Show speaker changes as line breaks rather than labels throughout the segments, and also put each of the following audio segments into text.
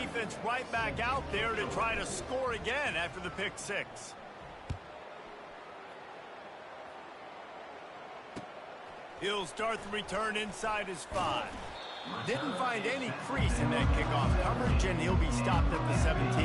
defense right back out there to try to score again after the pick six. He'll start the return inside his 5. Didn't find any crease in that kickoff coverage, and he'll be stopped at the 17.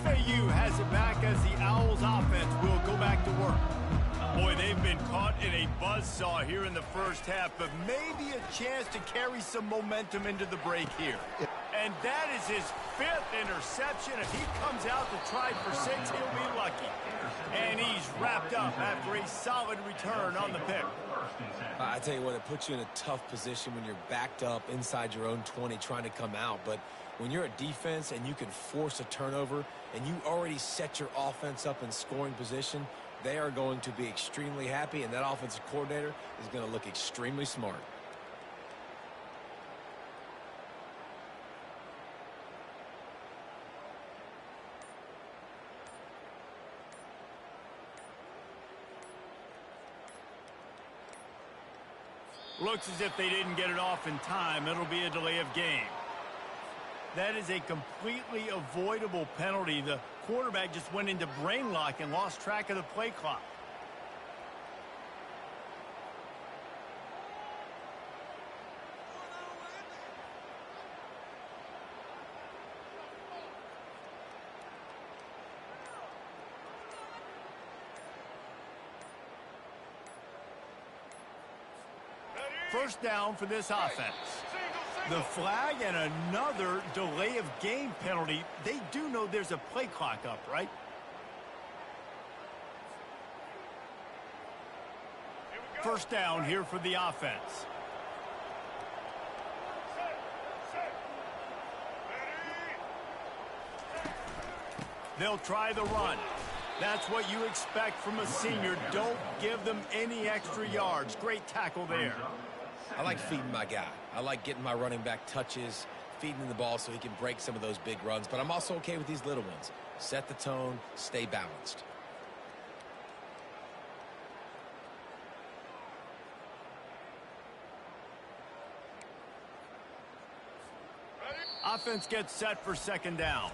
FIU has it back as the Owls offense will go back to work. Boy, they've been caught in a buzzsaw here in the first half, but maybe a chance to carry some momentum into the break here. And that is his 5th interception. If he comes out to try for 6, he'll be lucky. And he's wrapped up after a solid return on the pick.
I tell you what, it puts you in a tough position when you're backed up inside your own 20 trying to come out. But when you're a defense and you can force a turnover and you already set your offense up in scoring position, they are going to be extremely happy, and that offensive coordinator is going to look extremely smart.
Looks as if they didn't get it off in time. It'll be a delay of game. That is a completely avoidable penalty. The quarterback just went into brain lock and lost track of the play clock. First down for this offense. The flag and another delay of game penalty. They do know there's a play clock up, right? First down here for the offense. They'll try the run. That's what you expect from a senior. Don't give them any extra yards. Great tackle there.
I like feeding my guy. I like getting my running back touches, feeding him the ball so he can break some of those big runs. But I'm also okay with these little ones. Set the tone, stay balanced.
Offense gets set for second down.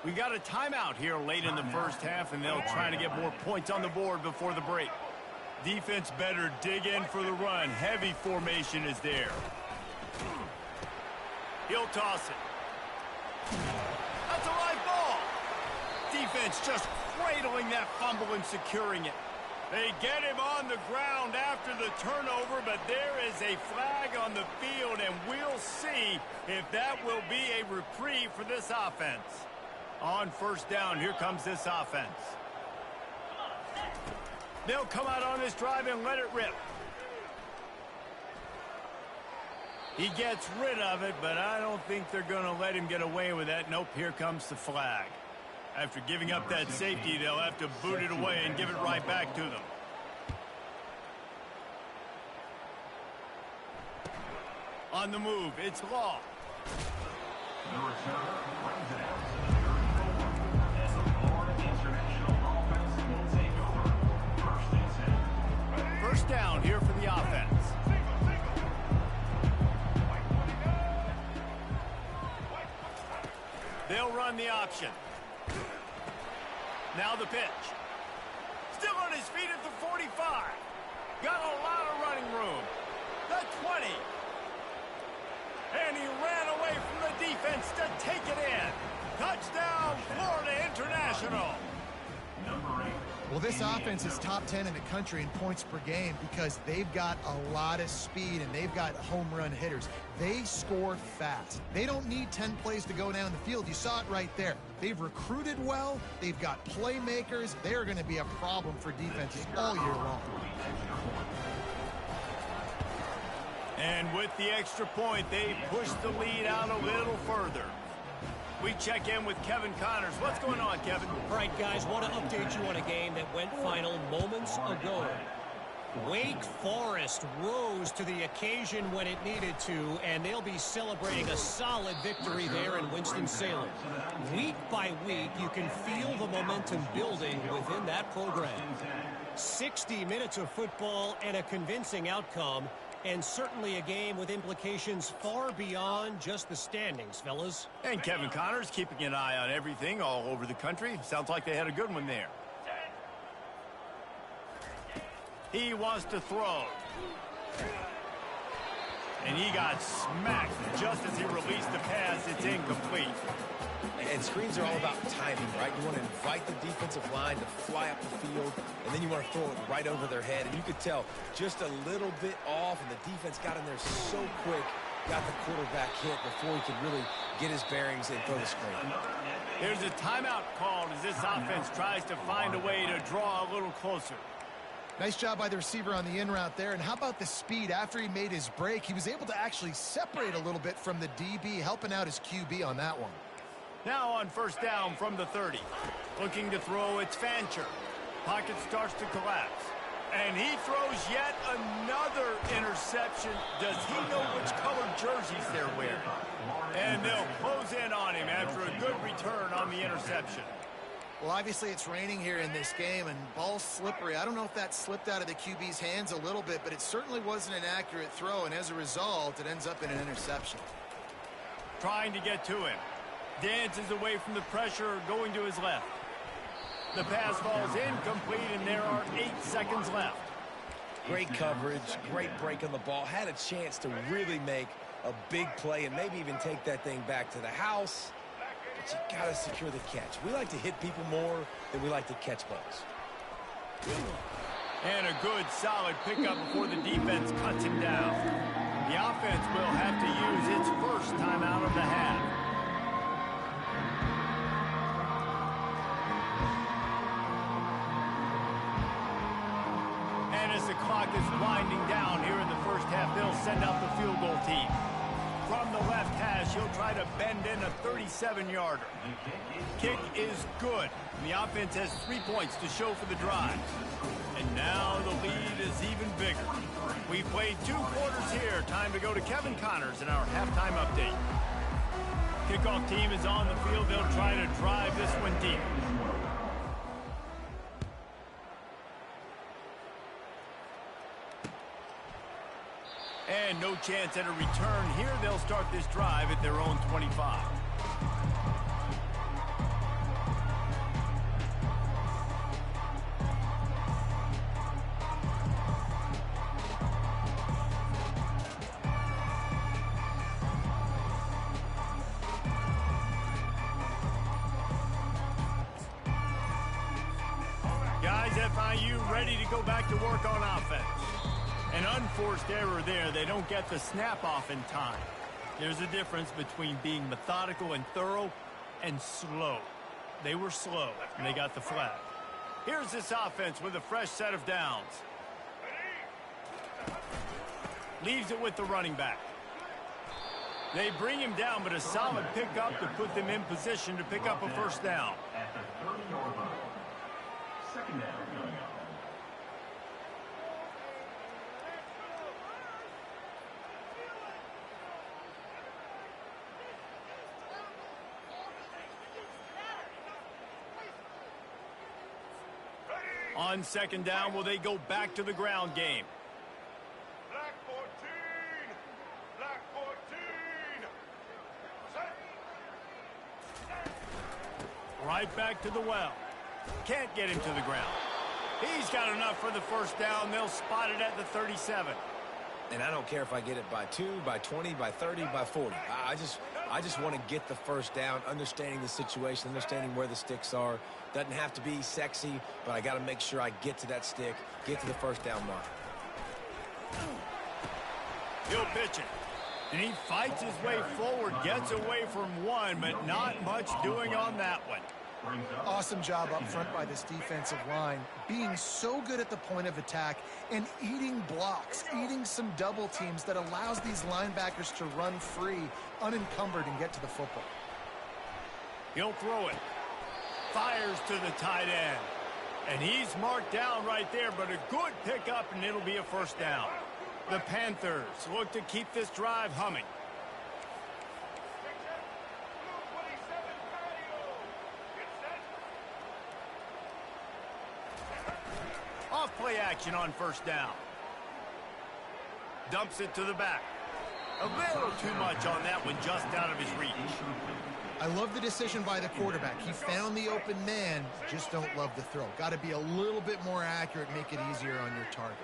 We got a timeout here late in the first half, and they'll try to get more points on the board before the break. Defense better dig in for the run. Heavy formation is there. He'll toss it. That's a live ball. Defense just cradling that fumble and securing it. They get him on the ground after the turnover, but there is a flag on the field, and we'll see if that will be a reprieve for this offense. On first down, here comes this offense. They'll come out on this drive and let it rip. He gets rid of it, but I don't think they're going to let him get away with that. Nope, here comes the flag. After giving up that safety, they'll have to boot it away and give it right back to them. On the move, it's Law. First down here for the offense. They'll run the option. Now the pitch. Still on his feet at the 45. Got a lot of running room. The 20. And he ran away from the defense to take it in. Touchdown, Florida International.
Well, this offense is top 10 in the country in points per game because they've got a lot of speed and they've got home run hitters. They score fast. They don't need 10 plays to go down the field. You saw it right there. They've recruited well. They've got playmakers. They are going to be a problem for defenses all year long.
And with the extra point, they push the lead out a little further. We check in with Kevin Connors. What's going on, Kevin?
All right, guys, want to update you on a game that went final moments ago. Wake Forest rose to the occasion when it needed to, and they'll be celebrating a solid victory there in Winston-Salem. Week by week, you can feel the momentum building within that program. 60 minutes of football and a convincing outcome, and certainly a game with implications far beyond just the standings, fellas.
And Kevin Connors keeping an eye on everything all over the country. Sounds like they had a good one there. He wants to throw. And he got smacked just as he released the pass. It's incomplete.
And screens are all about timing, right? You want to invite the defensive line to fly up the field, and then you want to throw it right over their head. And you could tell just a little bit off, and the defense got in there so quick, got the quarterback hit before he could really get his bearings and throw the screen.
There's a timeout called as this offense tries to find a way to draw a little closer.
Nice job by the receiver on the in route there. And how about the speed? After he made his break, he was able to actually separate a little bit from the DB, helping out his QB on that one.
Now on first down from the 30. Looking to throw, it's Fancher. Pocket starts to collapse. And he throws yet another interception. Does he know which colored jerseys they're wearing? And they'll close in on him after a good return on the interception.
Well, obviously it's raining here in this game, and ball's slippery. I don't know if that slipped out of the QB's hands a little bit, but it certainly wasn't an accurate throw, and as a result, it ends up in an interception.
Trying to get to him. Dances away from the pressure, going to his left. The pass falls incomplete, and there are 8 seconds left.
Great coverage, great break on the ball. Had a chance to really make a big play and maybe even take that thing back to the house. But you got to secure the catch. We like to hit people more than we like to catch balls.
And a good, solid pickup before the defense cuts him down. The offense will have to use its first timeout of the half. And as the clock is winding down here in the first half, they'll send out the field goal team. From the left hash, he'll try to bend in a 37-yarder. Kick is good. And the offense has 3 points to show for the drive. And now the lead is even bigger. We've played 2 quarters here. Time to go to Kevin Connors in our halftime update. Kickoff team is on the field. They'll try to drive this one deep. And no chance at a return here. They'll start this drive at their own 25. Guys, FIU ready to go back to work on offense. An unforced error there. They don't get the snap off in time. There's a difference between being methodical and thorough and slow. They were slow, and they got the flag. Here's this offense with a fresh set of downs. Leaves it with the running back. They bring him down, but a solid pickup to put them in position to pick up a first down.
At the 30-yard line. Second down coming up.
On second down, will they go back to the ground game?
Black 14! Black 14!
Right back to the well. Can't get him to the ground. He's got enough for the first down. They'll spot it at the 37.
And I don't care if I get it by 2, by 20, by 30, by 40. I just want to get the first down, understanding the situation, understanding where the sticks are. Doesn't have to be sexy, but I got to make sure I get to that stick, get to the first down mark.
He'll pitch it. And he fights his way forward, gets away from one, but not much doing on that one.
Awesome job up front by this defensive line, being so good at the point of attack and eating blocks, eating some double teams that allows these linebackers to run free, unencumbered, and get to the football.
He'll throw it. Fires to the tight end. And he's marked down right there, but a good pickup, and it'll be a first down. The Panthers look to keep this drive humming. Off play action on first down. Dumps it to the back. A little too much on that one, just out of his reach.
I love the decision by the quarterback. He found the open man, just don't love the throw. Got to be a little bit more accurate, make it easier on your target.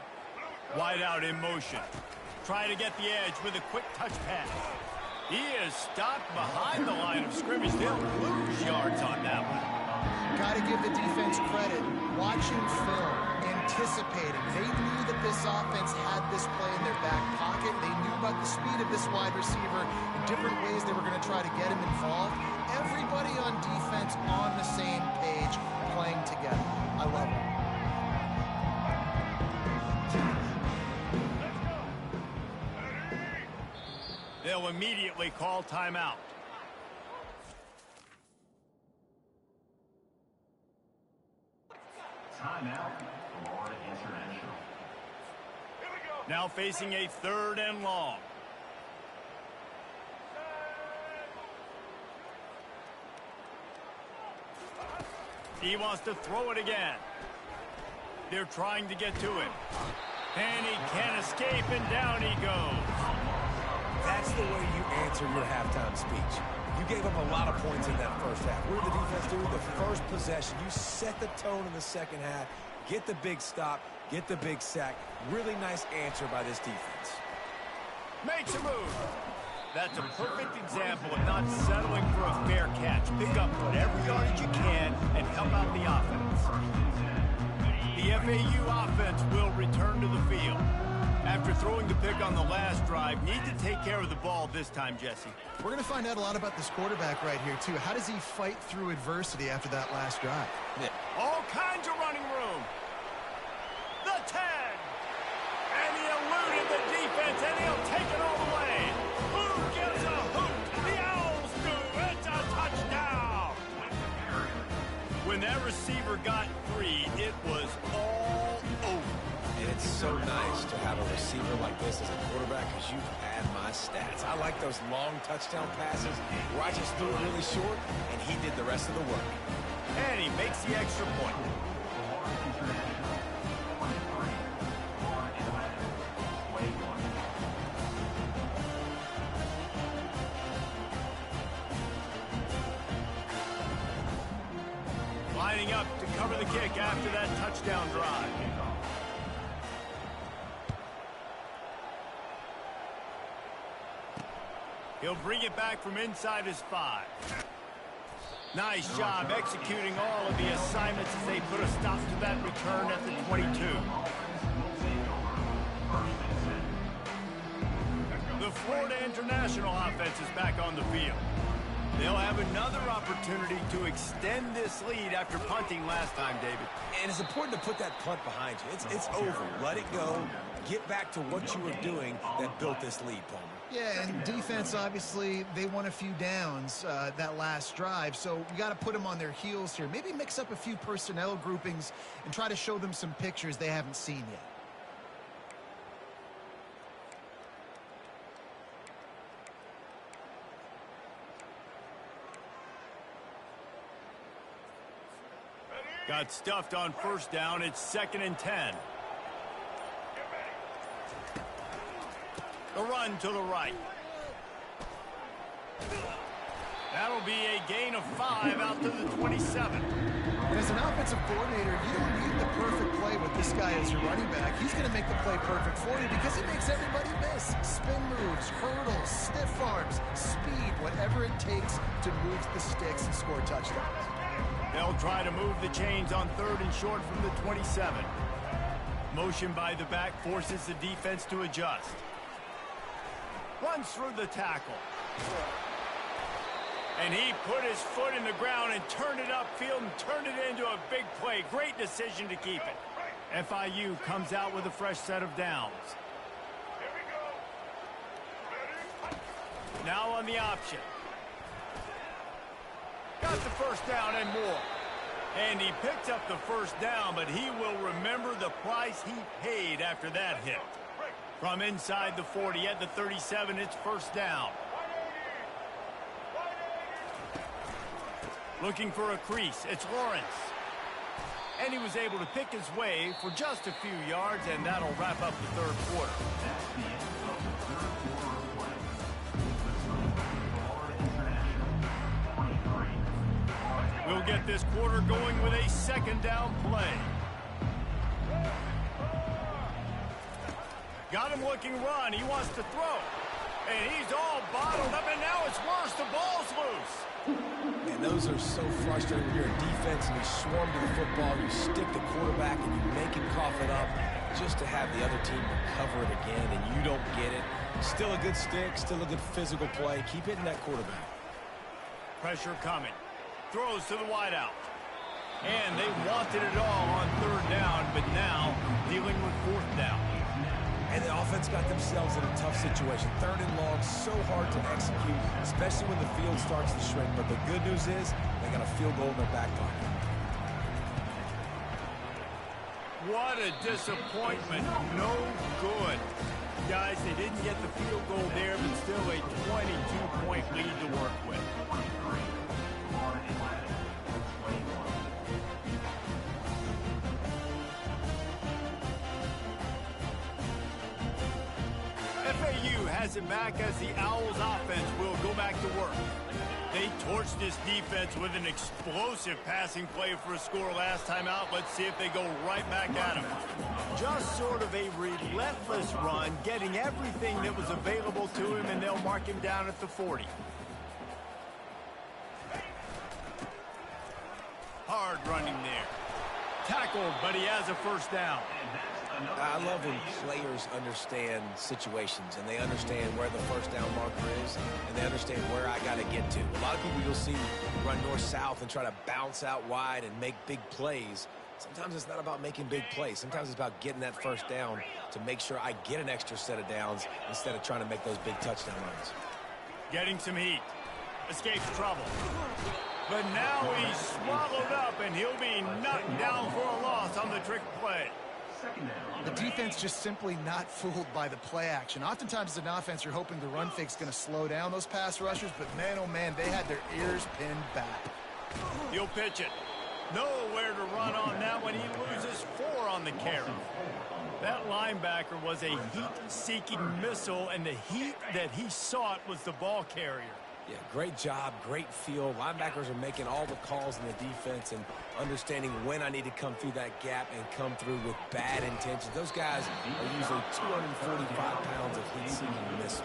Wide out in motion. Trying to get the edge with a quick touch pass. He is stopped behind the line of scrimmage. They'll lose yards on that one.
Got to give the defense credit. Watching film, anticipating. They knew that this offense had this play in their back pocket. They knew about the speed of this wide receiver in different ways they were going to try to get him involved. Everybody on defense on the same page, playing together. I love it.
They'll immediately call timeout.
Timeout, Florida International.
Now facing a 3rd and long. He wants to throw it again. They're trying to get to him. And he can't escape, and down he goes.
That's the way you answer your halftime speech. You gave up a lot of points in that first half. What did the defense do? The first possession, you set the tone in the second half, get the big stop, get the big sack. Really nice answer by this defense.
Makes a move. That's a perfect example of not settling for a fair catch. Pick up whatever yardage you can and help out the offense. The FAU offense will return to the field. After throwing the pick on the last drive, need to take care of the ball this time, Jesse.
We're going to find out a lot about this quarterback right here, too. How does he fight through adversity after that last drive?
Yeah.
All kinds of running room. The 10. And he eluded the defense, and he'll take it all the way. Who gives a hoot? The Owls do. It's a touchdown. When that receiver got free, it was all over.
And it's so nice to have a receiver like this as a quarterback because you pad my stats. I like those long touchdown passes where I just threw it really short, and he did the rest of the work.
And he makes the extra point. Lining up to cover the kick after that touchdown drive. He'll bring it back from inside his 5. Nice job executing all of the assignments as they put a stop to that return at the 22. The Florida International offense is back on the field. They'll have another opportunity to extend this lead after punting last time, David.
And it's important to put that punt behind you. It's over. Let it go. Get back to what you were doing that built this lead, Palmer.
Yeah, and defense, obviously, they won a few downs that last drive, so we got to put them on their heels here. Maybe mix up a few personnel groupings and try to show them some pictures they haven't seen yet.
Got stuffed on first down. It's 2nd and 10. The run to the right. That'll be a gain of 5 out to the 27.
And as an offensive coordinator, you don't need the perfect play with this guy as your running back. He's going to make the play perfect for you because he makes everybody miss. Spin moves, hurdles, stiff arms, speed, whatever it takes to move the sticks and score touchdowns.
They'll try to move the chains on 3rd and short from the 27. Motion by the back forces the defense to adjust. Runs through the tackle. And he put his foot in the ground and turned it upfield and turned it into a big play. Great decision to keep it. FIU comes out with a fresh set of downs. Now on the option. Got the first down and more. And he picks up the first down, but he will remember the price he paid after that hit. From inside the 40 at the 37, it's first down. Looking for a crease, it's Lawrence. And he was able to pick his way for just a few yards, and that'll wrap up the third quarter. We'll get this quarter going with a second down play. Got him looking run. He wants to throw. And he's all bottled up, and now it's worse. The ball's loose.
And those are so frustrating when you're a defense and you swarm to the football, you stick the quarterback, and you make him cough it up just to have the other team recover it again, and you don't get it. Still a good stick, still a good physical play. Keep hitting that quarterback.
Pressure coming. Throws to the wideout. And they wanted it all on third down, but now dealing with fourth down.
And the offense got themselves in a tough situation. Third and long, so hard to execute, especially when the field starts to shrink. But the good news is they got a field goal in their back pocket.
What a disappointment. No good. Guys, they didn't get the field goal there, but still a 22-point lead to work with. FIU has it back as the Owls offense will go back to work. They torched this defense with an explosive passing play for a score last time out. Let's see if they go right back at him. Just sort of a relentless run, getting everything that was available to him, and they'll mark him down at the 40. Hard running there. Tackled, but he has a first down.
I love when players understand situations and they understand where the first down marker is and they understand where I got to get to. A lot of people you'll see run north-south and try to bounce out wide and make big plays. Sometimes it's not about making big plays. Sometimes it's about getting that first down to make sure I get an extra set of downs instead of trying to make those big touchdown runs.
Getting some heat. Escapes trouble. But now he's swallowed up and he'll be knocked down for a loss on the trick play.
The defense just simply not fooled by the play action. Oftentimes as an offense, you're hoping the run fake's going to slow down those pass rushers, but man, oh man, they had their ears pinned back.
He'll pitch it. Nowhere to run on that one. He loses 4 on the carry. That linebacker was a heat-seeking missile, and the heat that he sought was the ball carrier.
Yeah, great job, great feel. Linebackers are making all the calls in the defense and understanding when I need to come through that gap and come through with bad intentions. Those guys are usually 245 pounds of heat-seeking missile.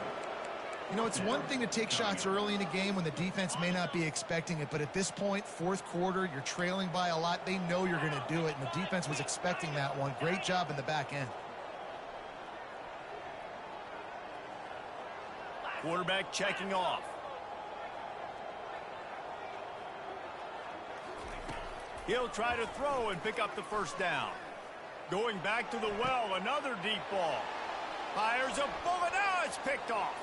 You know, it's one thing to take shots early in a game when the defense may not be expecting it, but at this point, fourth quarter, you're trailing by a lot. They know you're going to do it, and the defense was expecting that one. Great job in the back end.
Quarterback checking off. He'll try to throw and pick up the first down. Going back to the well, another deep ball. Fires a bullet. Now it's picked off.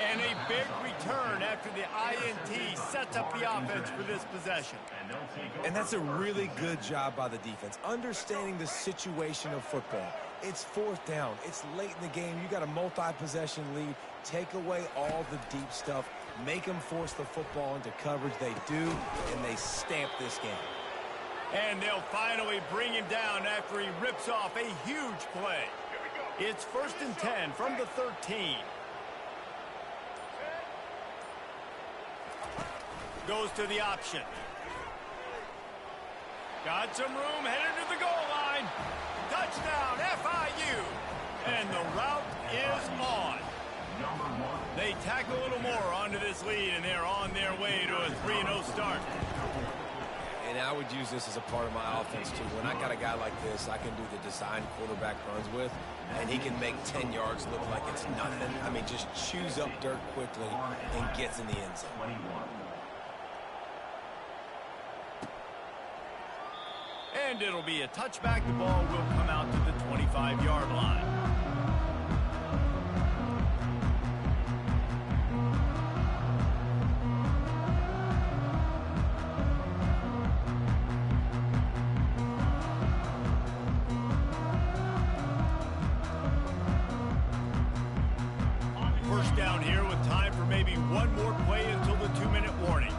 And a big return after the INT sets up the offense for this possession.
And that's a really good job by the defense, understanding the situation of football. It's fourth down. It's late in the game. You got a multi-possession lead. Take away all the deep stuff. Make them force the football into coverage. They do, and they stamp this game.
And they'll finally bring him down after he rips off a huge play. It's 1st and 10 from the 13. Goes to the option. Got some room, headed to the goal line. Touchdown, FIU. And the route is on. They tack a little more onto this lead, and they're on their way to a 3-0 start.
And I would use this as a part of my offense, too. When I got a guy like this, I can do the design quarterback runs with, and he can make 10 yards look like it's nothing. I mean, just chews up dirt quickly and gets in the end zone.
And it'll be a touchback. The ball will come out to the 25-yard line. down here with time for maybe one more play until the 2-minute warning.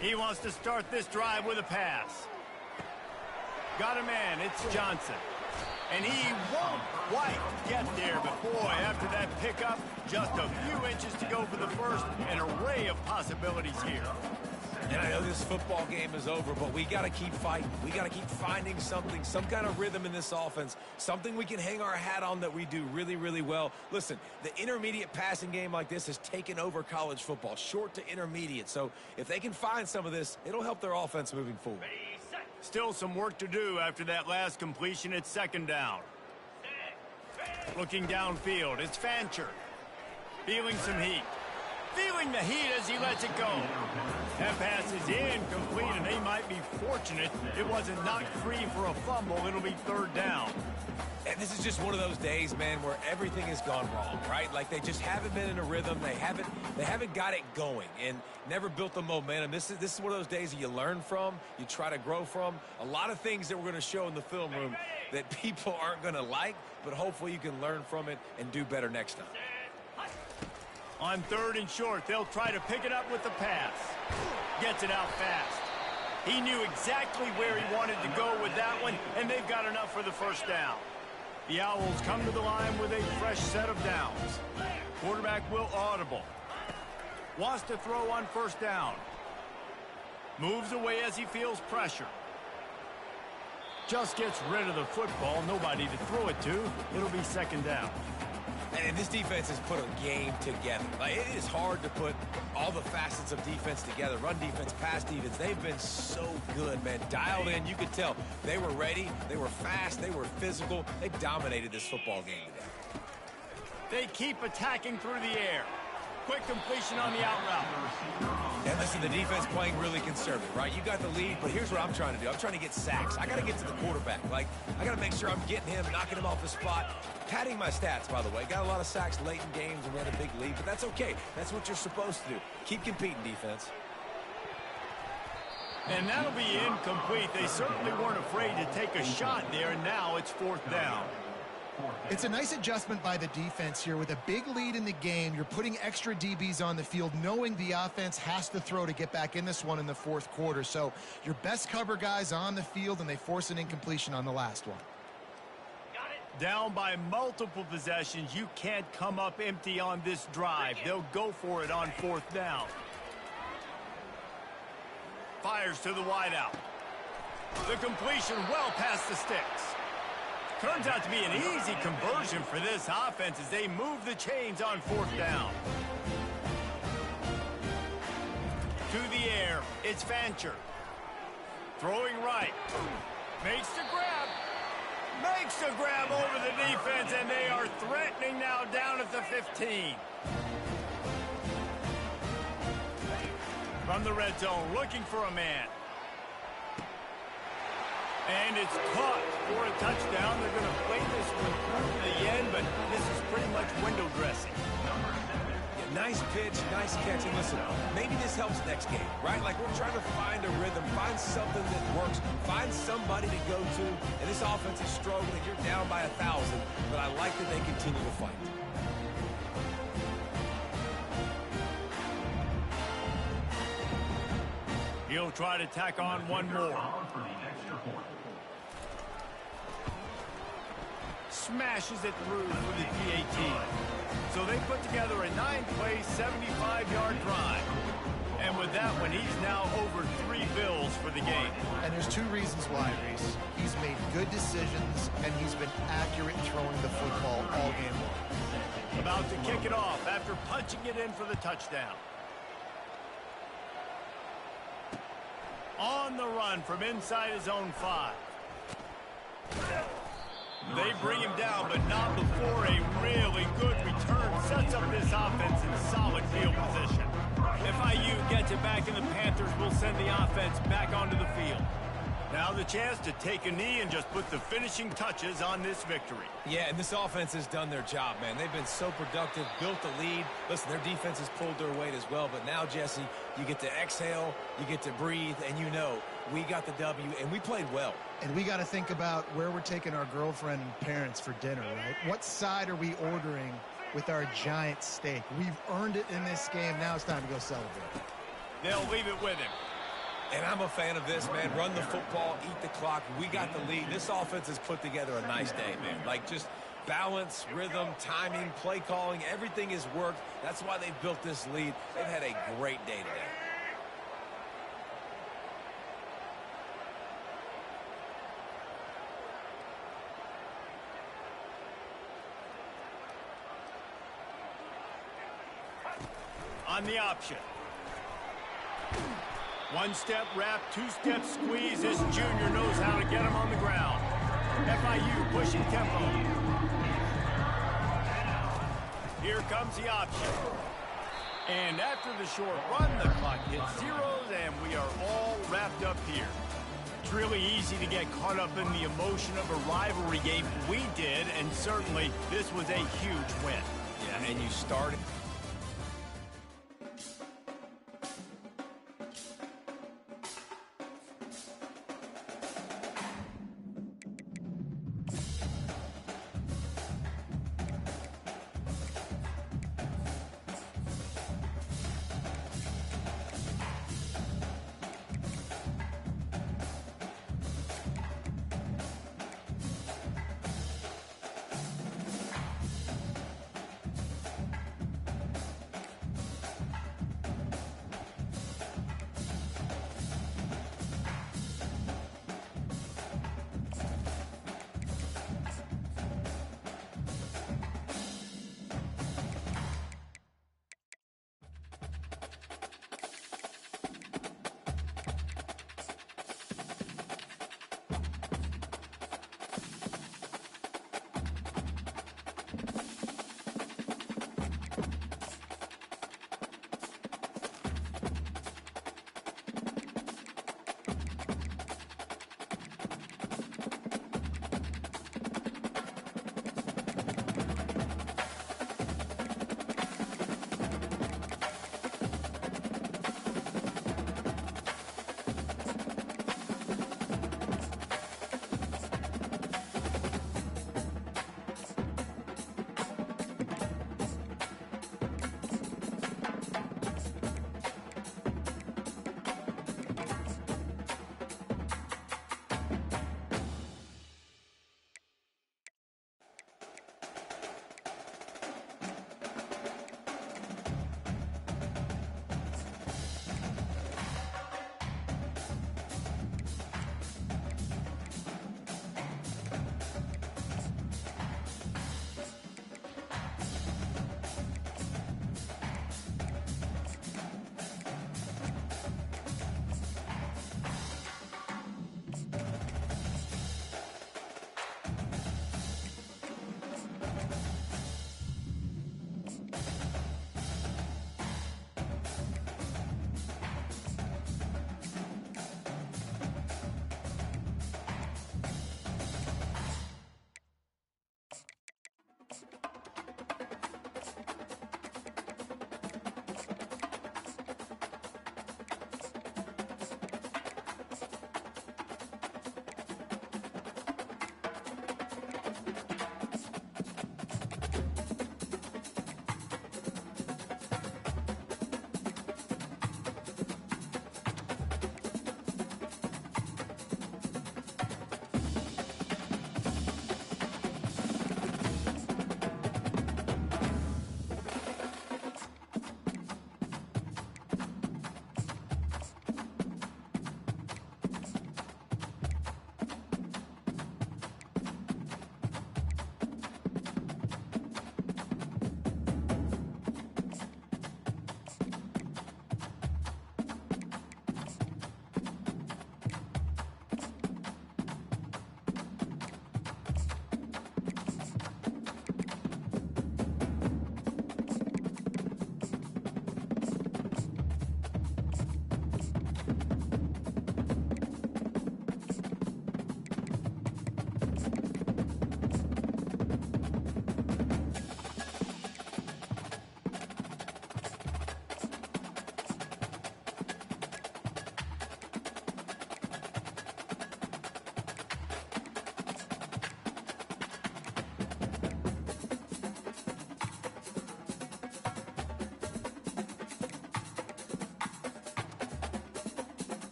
He wants to start this drive with a pass. Got a man, it's Johnson. And he won't quite get there, but boy, after that pickup, just a few inches to go for the first, an array of possibilities here.
And I know this football game is over, but we got to keep fighting. We got to keep finding something, some kind of rhythm in this offense, something we can hang our hat on that we do really, really well. Listen, the intermediate passing game like this has taken over college football, short to intermediate. So if they can find some of this, it'll help their offense moving forward.
Still some work to do after that last completion at 2nd down. Looking downfield, it's Fancher. Feeling some heat. Feeling the heat as he lets it go. That pass is incomplete, and they might be fortunate it wasn't knocked free for a fumble. It'll be 3rd down.
And this is just one of those days, man, where everything has gone wrong, right? Like they just haven't been in a rhythm. They haven't got it going and never built the momentum. This is one of those days that you learn from, you try to grow from. A lot of things that we're going to show in the film room that people aren't going to like, but hopefully you can learn from it and do better next time.
On 3rd and short, they'll try to pick it up with the pass. Gets it out fast. He knew exactly where he wanted to go with that one, and they've got enough for the 1st down. The Owls come to the line with a fresh set of downs. Quarterback will audible. Wants to throw on 1st down. Moves away as he feels pressure. Just gets rid of the football. Nobody to throw it to. It'll be 2nd down.
And this defense has put a game together. Like, it is hard to put all the facets of defense together. Run defense, pass defense. They've been so good, man. Dialed in. You could tell they were ready. They were fast. They were physical. They dominated this football game today.
They keep attacking through the air. Quick completion on the out route.
And listen, the defense playing really conservative, right? You got the lead, but here's what I'm trying to do. I'm trying to get sacks. I got to get to the quarterback. Like, I got to make sure I'm getting him, knocking him off the spot. Padding my stats, by the way. Got a lot of sacks late in games and we had a big lead, but that's okay. That's what you're supposed to do. Keep competing, defense.
And that'll be incomplete. They certainly weren't afraid to take a shot there, and now it's 4th down.
It's a nice adjustment by the defense here. With a big lead in the game, you're putting extra DBs on the field, knowing the offense has to throw to get back in this one in the 4th quarter. So your best cover guys on the field, and they force an incompletion on the last one.
Down by multiple possessions, you can't come up empty on this drive. They'll go for it on 4th down. Fires to the wideout. The completion well past the sticks. Turns out to be an easy conversion for this offense as they move the chains on 4th down. To the air, it's Fancher. Throwing right. Makes the grab. Makes the grab over the defense, and they are threatening now down at the 15. From the red zone, looking for a man. And it's caught for a touchdown. They're going to play this one through to the end, but this is pretty much window dressing.
Yeah, nice pitch, nice catch. And listen, maybe this helps next game, right? Like, we're trying to find a rhythm, find something that works, find somebody to go to. And this offense is struggling. You're down by 1,000, but I like that they continue to fight.
He'll try to tack on one more. Smashes it through for the PAT. So they put together a 9-play, 75-yard drive. And with that one, he's now over 3 bills for the game.
And there's 2 reasons why, Reese. He's made good decisions, and he's been accurate in throwing the football all game long.
About to kick it off after punching it in for the touchdown. On the run from inside his own 5. They bring him down, but not before a really good return sets up this offense in solid field position. FIU gets it back, and the Panthers will send the offense back onto the field. Now the chance to take a knee and just put the finishing touches on this victory.
Yeah, and this offense has done their job, man. They've been so productive, built the lead. Listen, their defense has pulled their weight as well, but now, Jesse, you get to exhale, you get to breathe, and you know We got the W, and we played well.
And we got to think about where we're taking our girlfriend and parents for dinner, right? What side are we ordering with our giant steak? We've earned it in this game. Now it's time to go celebrate.
They'll leave it with him.
And I'm a fan of this, man. Run the football, eat the clock. We got the lead. This offense has put together a nice day, man. Like, just balance, rhythm, timing, play calling, everything has worked. That's why they've built this lead. They've had a great day today.
On the option. One-step wrap, two-step squeeze. This junior knows how to get him on the ground. FIU pushing tempo. Here comes the option. And after the short run, the clock hits zeros, and we are all wrapped up here. It's really easy to get caught up in the emotion of a rivalry game. We did, and certainly this was a huge win.
Yeah, and you started...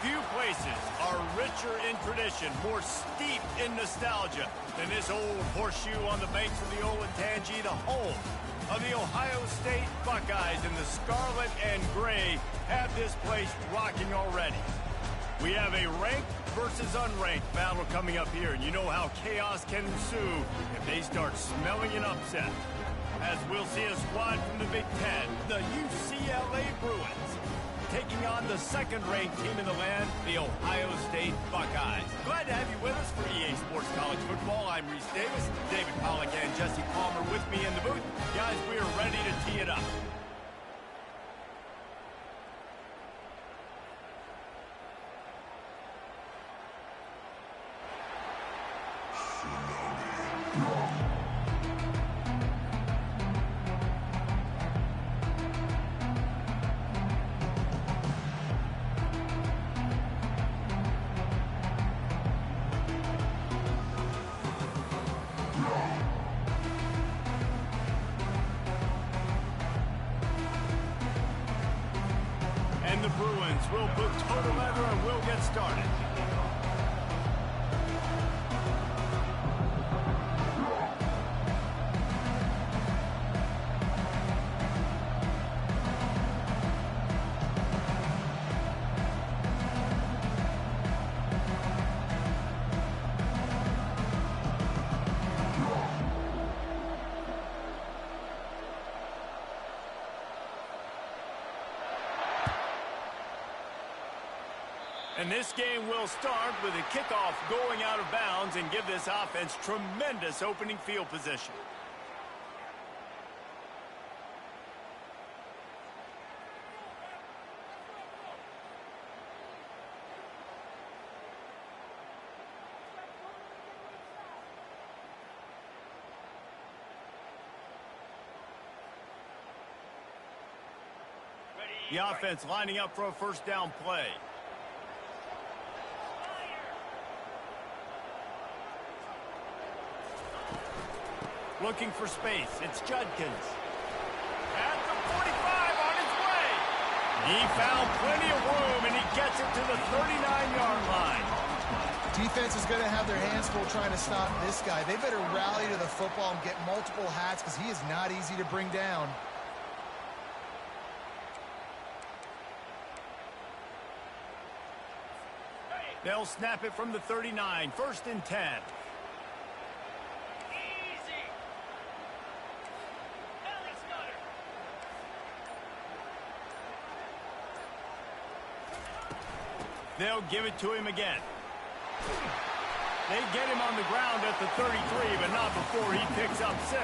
Few places are richer in tradition, more steep in nostalgia than this old horseshoe on the banks of the Olentangy, the home of the Ohio State Buckeyes. And the scarlet and gray have this place rocking already. We have a ranked versus unranked battle coming up here, and you know how chaos can ensue if they start smelling an upset. As we'll see a squad from the Big Ten, the UCLA Bruins, taking on the second-ranked team in the land, the Ohio State Buckeyes. Glad to have you with us for EA Sports College Football. I'm Reese Davis, David Pollack and Jesse Palmer with me in the booth. Guys, we are ready to tee it up. And the Bruins will put total leather and we'll get started. And this game will start with a kickoff going out of bounds and give this offense tremendous opening field position. The offense lining up for a first down play. Looking for space. It's Judkins. At the 45 on his way. He found plenty of room, and he gets it to the 39-yard line.
Defense is going to have their hands full trying to stop this guy. They better rally to the football and get multiple hats because he is not easy to bring down.
They'll snap it from the 39. First and 10. They'll give it to him again. They get him on the ground at the 33, but not before he picks up 6.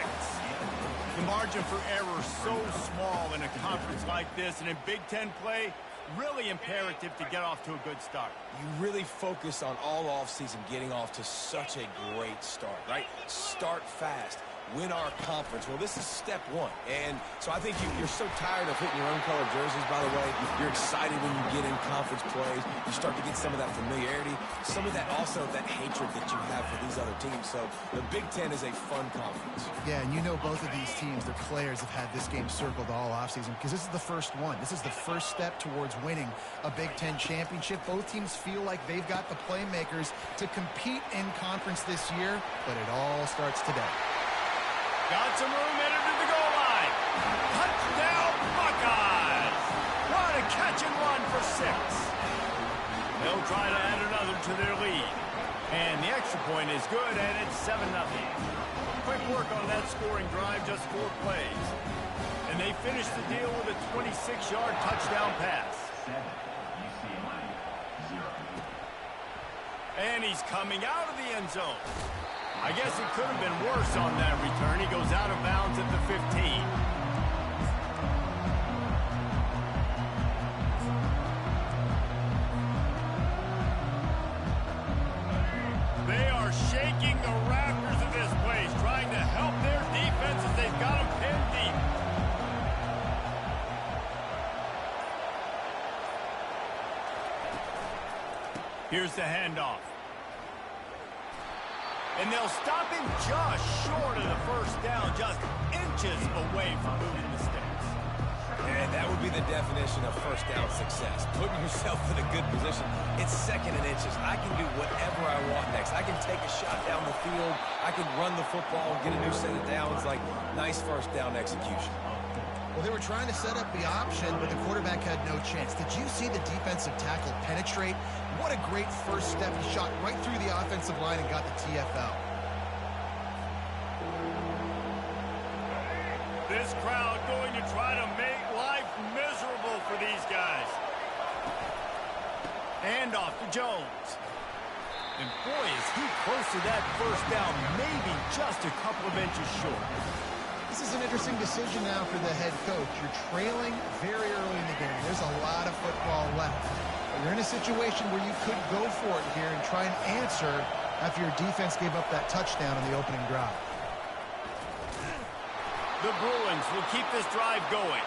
The margin for error so small in a conference like this, and in Big Ten play, really imperative to get off to a good start.
You really focus on all offseason getting off to such a great start, right? Start fast. Win our conference. Well, this is step one. And so I think you're so tired of hitting your own color jerseys, by the way. You're excited when you get in conference plays. You start to get some of that familiarity, some of that also that hatred that you have for these other teams. So the Big Ten is a fun conference.
Yeah, and you know both of these teams, their players have had this game circled all offseason because this is the first one. This is the first step towards winning a Big Ten championship. Both teams feel like they've got the playmakers to compete in conference this year, but it all starts today.
Got some room headed to the goal line. Touchdown, Buckeyes! What a catch and run for 6. They'll try to add another to their lead. And the extra point is good, and it's 7-0. Quick work on that scoring drive, just 4 plays. And they finish the deal with a 26-yard touchdown pass.
7, UCLA, 0.
And he's coming out of the end zone. I guess it could have been worse on that return. He goes out of bounds at the 15. They are shaking the rafters of this place, trying to help their defense as they've got them pinned deep. Here's the handoff. And they'll stop him just short of the first down, just inches away from moving the sticks.
And that would be the definition of first down success. Putting yourself in a good position. It's second and inches. I can do whatever I want next. I can take a shot down the field. I can run the football and get a new set of downs. Like, nice first down execution.
Well, they were trying to set up the option, but the quarterback had no chance. Did you see the defensive tackle penetrate? What a great first step. He shot right through the offensive line and got the TFL.
This crowd going to try to make life miserable for these guys. And off to Jones. And boy, is he close to that first down, maybe just a couple of inches short.
This is an interesting decision now for the head coach. You're trailing very early in the game. There's a lot of football left. But you're in a situation where you could go for it here and try and answer after your defense gave up that touchdown on the opening drive.
The Bruins will keep this drive going.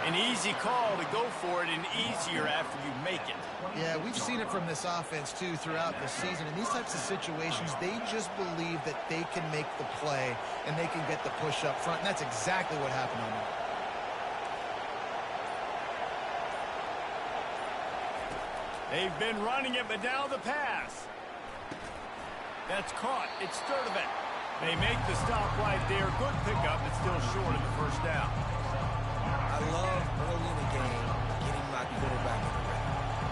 An easy call to go for it and easier after you make it.
Yeah, we've seen it from this offense, too, throughout the season. In these types of situations, they just believe that they can make the play and they can get the push up front, and that's exactly what happened on that.
They've been running it, but now the pass. That's caught. It's Sturdivant. They make the stop right there. Good pickup, but still short of the first down.
I love early in the game getting my quarterback in the ring.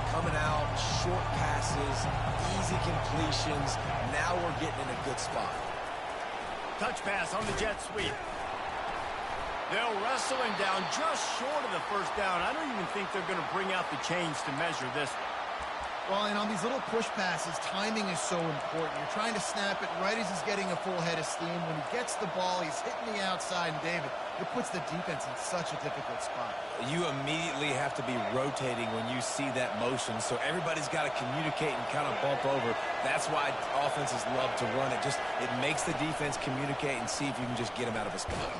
Coming out, short passes, easy completions. Now we're getting in a good spot.
Touch pass on the jet sweep. They'll wrestle him down just short of the first down. I don't even think they're going to bring out the chains to measure this one.
Well, and on these little push passes, timing is so important. You're trying to snap it right as he's getting a full head of steam. When he gets the ball, he's hitting the outside, and David, it puts the defense in such a difficult spot.
You immediately have to be rotating when you see that motion, so everybody's got to communicate and kind of bump over. That's why offenses love to run it. It makes the defense communicate and see if you can just get him out of a spot.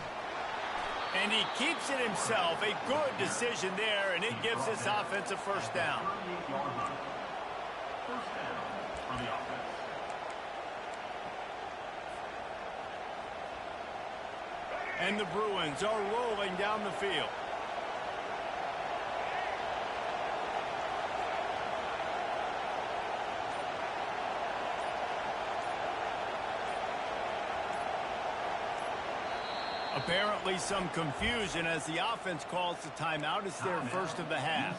And he keeps it himself. A good decision there, and it gives this offense a first down.
First down for the offense.
And the Bruins are rolling down the field. Apparently some confusion as the offense calls the timeout. It's their first of the half.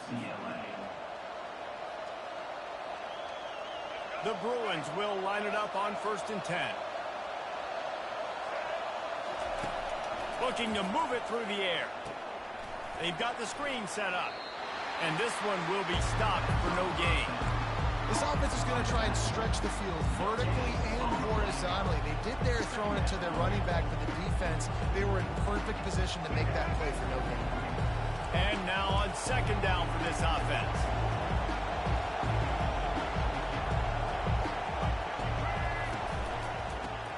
The Bruins will line it up on 1st and 10. Looking to move it through the air. They've got the screen set up. And this one will be stopped for no gain.
This offense is going to try and stretch the field vertically and horizontally. They did there throwing it to their running back for the defense. They were in perfect position to make that play for no gain.
And now on 2nd down for this offense.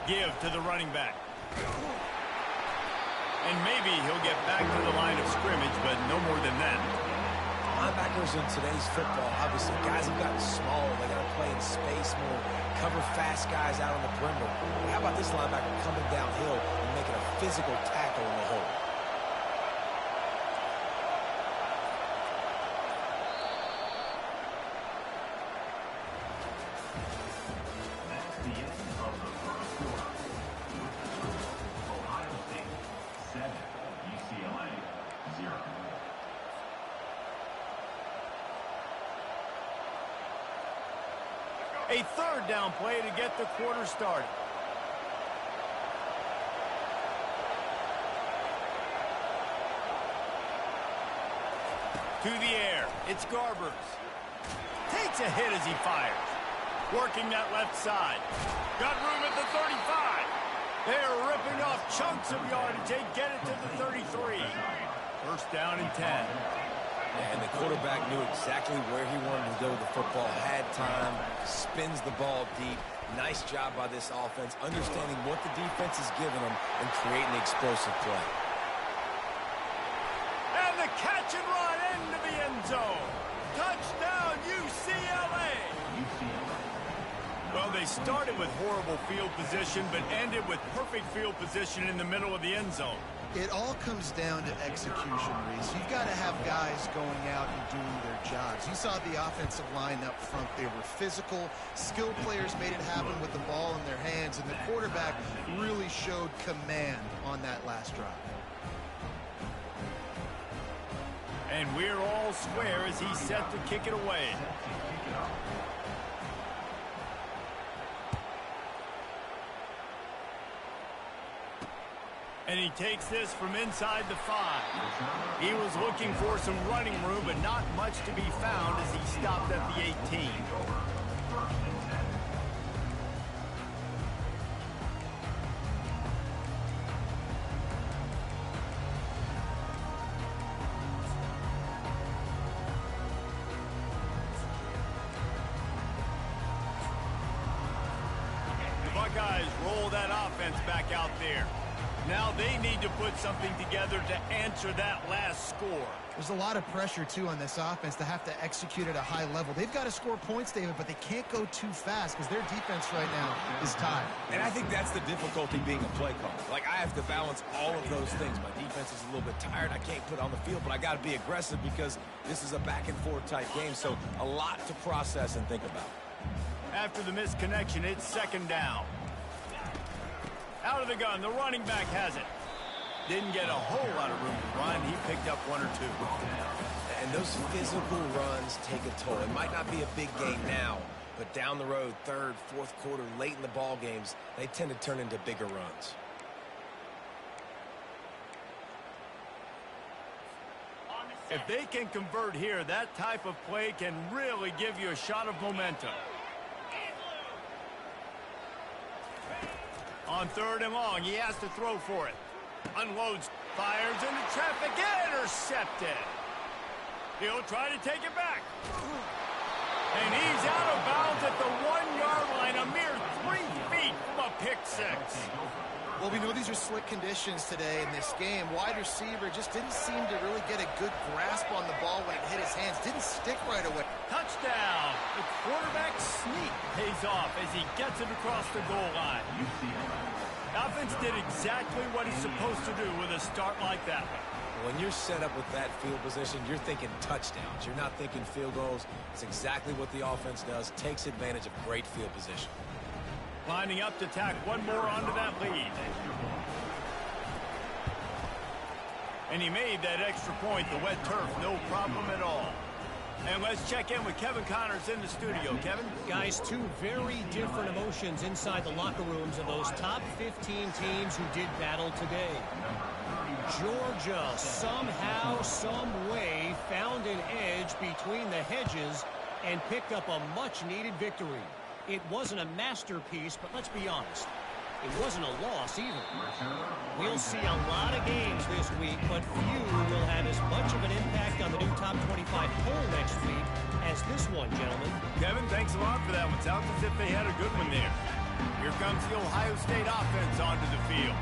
Give to the running back. And maybe he'll get back to the line of scrimmage, but no more than that.
Linebackers in today's football, obviously, guys have gotten smaller. They got to play in space more, cover fast guys out on the perimeter. How about this linebacker coming downhill and making a physical tackle in the hole?
That's the end of the first quarter. Ohio State 7, UCLA 0.
A 3rd down play to get the quarter started. To the air. It's Garbers. Takes a hit as he fires. Working that left side. Got room at the 35. They're ripping off chunks of yardage. They get it to the 33. 1st down and 10.
And the quarterback knew exactly where he wanted to go with the football, had time, spins the ball deep. Nice job by this offense, understanding what the defense is giving them and creating explosive play.
And the catch and run into the end zone. Touchdown, UCLA. Well, they started with horrible field position, but ended with perfect field position in the middle of the end zone.
It all comes down to execution, Reese. You've got to have guys going out and doing their jobs. You saw the offensive line up front. They were physical. Skilled players made it happen with the ball in their hands, and the quarterback really showed command on that last drive.
And we're all square as he's set to kick it away. And he takes this from inside the 5. He was looking for some running room, but not much to be found as he stopped at the 18. The Buckeyes roll that offense back out there. Now they need to put something together to answer that last score.
There's a lot of pressure, too, on this offense to have to execute at a high level. They've got to score points, David, but they can't go too fast because their defense right now is tied.
And I think that's the difficulty being a play caller. Like, I have to balance all of those things. My defense is a little bit tired. I can't put on the field, but I got to be aggressive because this is a back-and-forth type game, so a lot to process and think about.
After the missed connection, it's second down. Out of the gun, the running back has it. Didn't get a whole lot of room to run. He picked up 1 or 2.
And those physical runs take a toll. It might not be a big game now, but down the road, third, fourth quarter, late in the ball games, they tend to turn into bigger runs.
If they can convert here, that type of play can really give you a shot of momentum. On 3rd and long, he has to throw for it. Unloads, fires into traffic, intercepted. He'll try to take it back. And he's out of bounds at the 1-yard line, a mere 3 feet from a pick 6.
Well, we know these are slick conditions today in this game. Wide receiver just didn't seem to really get a good grasp on the ball when it hit his hands. Didn't stick right away.
Touchdown. The quarterback sneak pays off as he gets it across the goal line. The offense did exactly what he's supposed to do with a start like that.
When you're set up with that field position, you're thinking touchdowns. You're not thinking field goals. It's exactly what the offense does. Takes advantage of great field position.
Lining up to tack one more onto that lead. And he made that extra point, the wet turf, no problem at all. And let's check in with Kevin Connors in the studio. Kevin?
Guys, 2 very different emotions inside the locker rooms of those top 15 teams who did battle today. Georgia, somehow, some way, found an edge between the hedges and picked up a much-needed victory. It wasn't a masterpiece, but let's be honest, it wasn't a loss either. We'll see a lot of games this week, but few will have as much of an impact on the new top 25 poll next week as this one, gentlemen.
Kevin, thanks a lot for that one. Sounds as if they had a good one there. Here comes the Ohio State offense onto the field.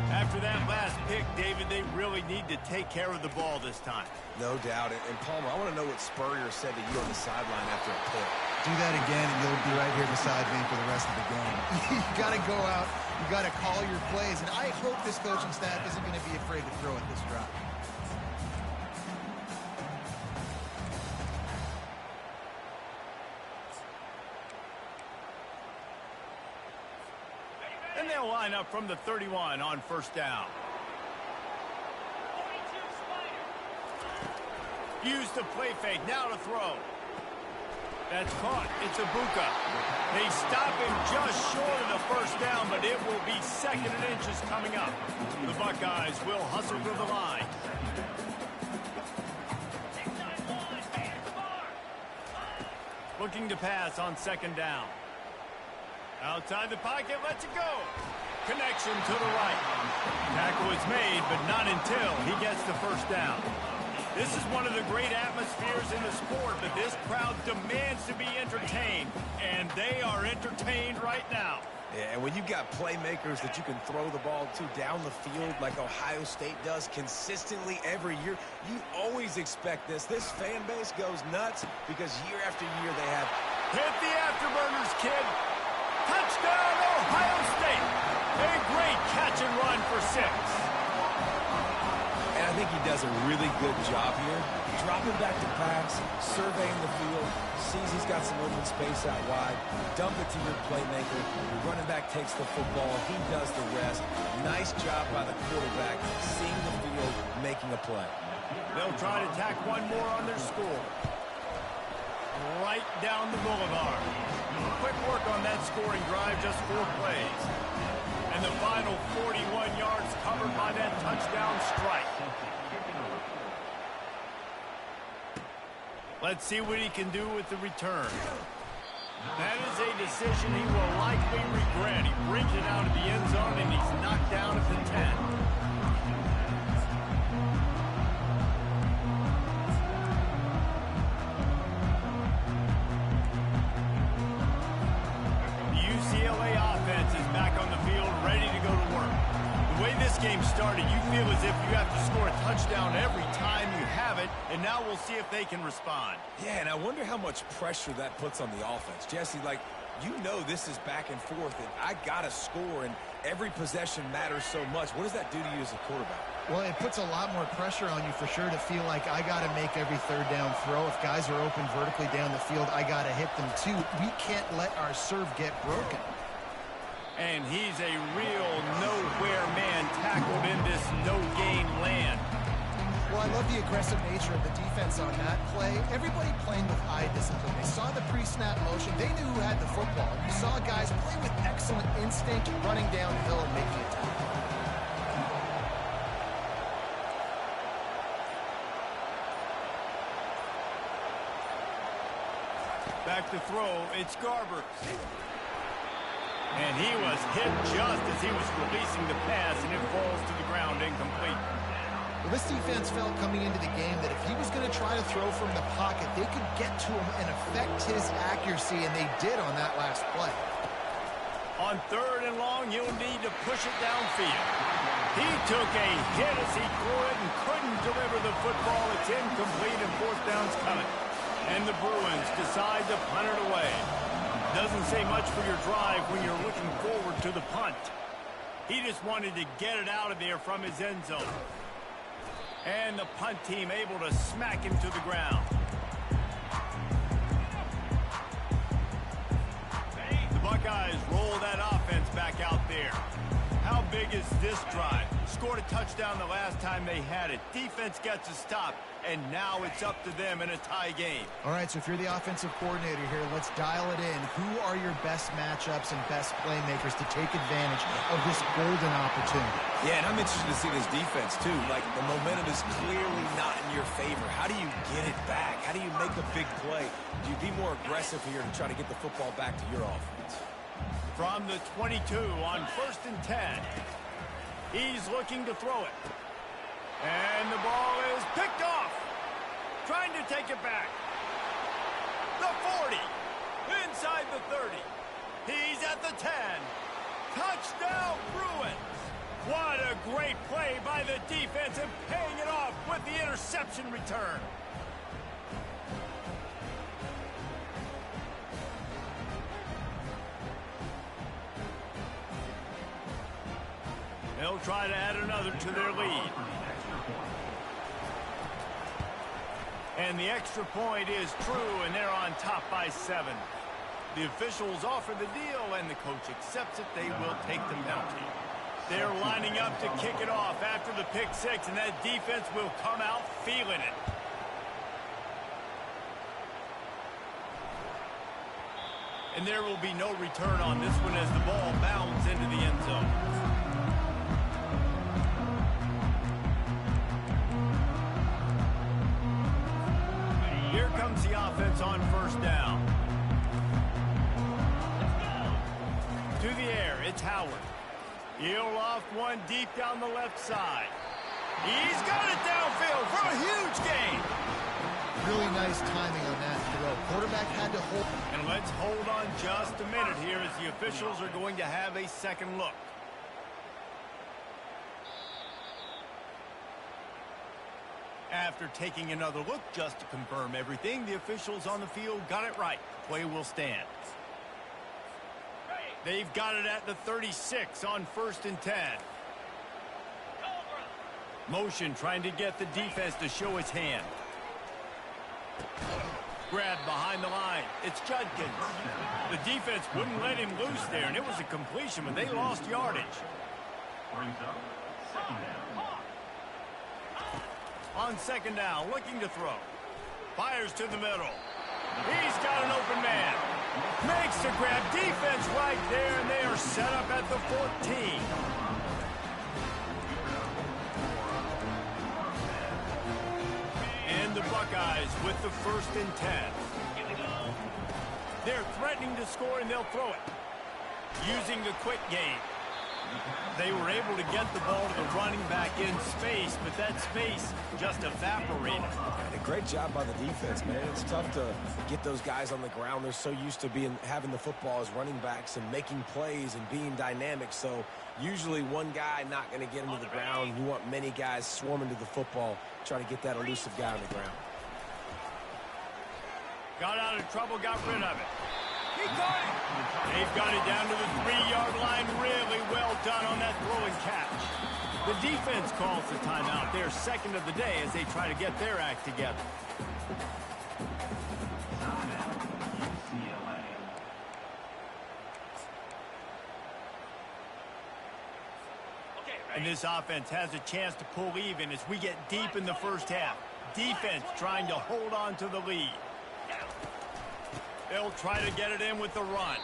After that last pick, David, they really need to take care of the ball this time.
No doubt. And Palmer, I want to know what Spurrier said to you on the sideline after a pick.
Do that again, and you'll be right here beside me for the rest of the game. You got to go out. You got to call your plays. And I hope this coaching staff isn't going to be afraid to throw at this drive.
And they'll line up from the 31 on first down. Use the play fake. Now to throw. That's caught. It's Ibuka. They stop him just short of the first down, but it will be 2nd and inches coming up. The Buckeyes will hustle to the line. Looking to pass on 2nd down. Outside the pocket, lets it go. Connection to the right. Tackle is made, but not until he gets the first down. This is one of the great atmospheres in the sport, but this crowd demands to be entertained, and they are entertained right now.
Yeah, and when you've got playmakers that you can throw the ball to down the field like Ohio State does consistently every year, you always expect this. This fan base goes nuts because year after year they have...
Hit the afterburners, kid. Touchdown, Ohio State. A great catch and run for 6.
think he does a really good job here. Dropping back to pass, surveying the field, sees he's got some open space out wide, dump it to your playmaker. Your running back takes the football. He does the rest. Nice job by the quarterback, seeing the field, making a play.
They'll try to tack one more on their score. Right down the boulevard. Quick work on that scoring drive, just 4 plays. And the final 41 yards covered by that touchdown strike. Let's see what he can do with the return. That is a decision he will likely regret. He brings it out of the end zone and he's knocked down at the 10. Game started, you feel as if you have to score a touchdown every time you have it, and now we'll see if they can respond.
Yeah, and I wonder how much pressure that puts on the offense. Jesse, like, you know this is back and forth, and I got to score, and every possession matters so much. What does that do to you as a quarterback?
Well, it puts a lot more pressure on you for sure to feel like I got to make every third down throw. If guys are open vertically down the field, I got to hit them too. We can't let our serve get broken.
And he's a real nowhere man tackled in this no-gain land.
Well, I love the aggressive nature of the defense on that play. Everybody playing with eye discipline. They saw the pre-snap motion. They knew who had the football. You saw guys play with excellent instinct, running downhill and making a tackle.
Back to throw, it's Garber. And he was hit just as he was releasing the pass, and it falls to the ground incomplete.
Well, this defense felt coming into the game that if he was going to try to throw from the pocket, they could get to him and affect his accuracy, and they did on that last play.
On 3rd and long, you'll need to push it downfield. He took a hit as he threw it and couldn't deliver the football. It's incomplete, and 4th down's coming. And the Bruins decide to punt it away. Doesn't say much for your drive when you're looking forward to the punt. He just wanted to get it out of there from his end zone. And the punt team able to smack him to the ground. The Buckeyes roll that offense back out there. How big is this drive? Scored a touchdown the last time they had it. Defense gets a stop, and now it's up to them in a tie game.
All right, so if you're the offensive coordinator here, let's dial it in. Who are your best matchups and best playmakers to take advantage of this golden opportunity?
Yeah, and I'm interested to see this defense, too. Like, the momentum is clearly not in your favor. How do you get it back? How do you make a big play? Do you be more aggressive here to try to get the football back to your offense?
From the 22 on 1st and 10. He's looking to throw it. And the ball is picked off. Trying to take it back. The 40. Inside the 30. He's at the 10. Touchdown, Bruins. What a great play by the defense and paying it off with the interception return. They'll try to add another to their lead. And the extra point is true, and they're on top by 7. The officials offer the deal, and the coach accepts it. They will take the penalty. They're lining up to kick it off after the pick 6, and that defense will come out feeling it. And there will be no return on this one as the ball bounds into the end zone. Here comes the offense on 1st down. To the air, it's Howard. He'll loft one deep down the left side. He's got it downfield for a huge gain.
Really nice timing on that throw. Quarterback had to hold.
And let's hold on just a minute here as the officials are going to have a second look. After taking another look just to confirm everything, the officials on the field got it right. Play will stand. They've got it at the 36 on 1st and 10. Motion trying to get the defense to show his hand. Grab behind the line. It's Judkins. The defense wouldn't let him loose there, and it was a completion, but they lost yardage.
Brings up second down.
On second down, looking to throw. Fires to the middle. He's got an open man. Makes the grab. Defense right there, and they are set up at the 14. And the Buckeyes with the 1st and 10. They're threatening to score, and they'll throw it. Using the quick game. They were able to get the ball to the running back in space, but that space just evaporated.
And a great job by the defense, man. It's tough to get those guys on the ground. They're so used to having the football as running backs and making plays and being dynamic. So usually one guy not going to get him to the ground. You want many guys swarming to the football, trying to get that elusive guy on the ground.
Got out of trouble, got rid of it. He got it. They've got it down to the 3-yard line. Really well done on that throw and catch. The defense calls the timeout. Their 2nd of the day as they try to get their act together. And this offense has a chance to pull even as we get deep in the first half. Defense trying to hold on to the lead. They'll try to get it in with the run.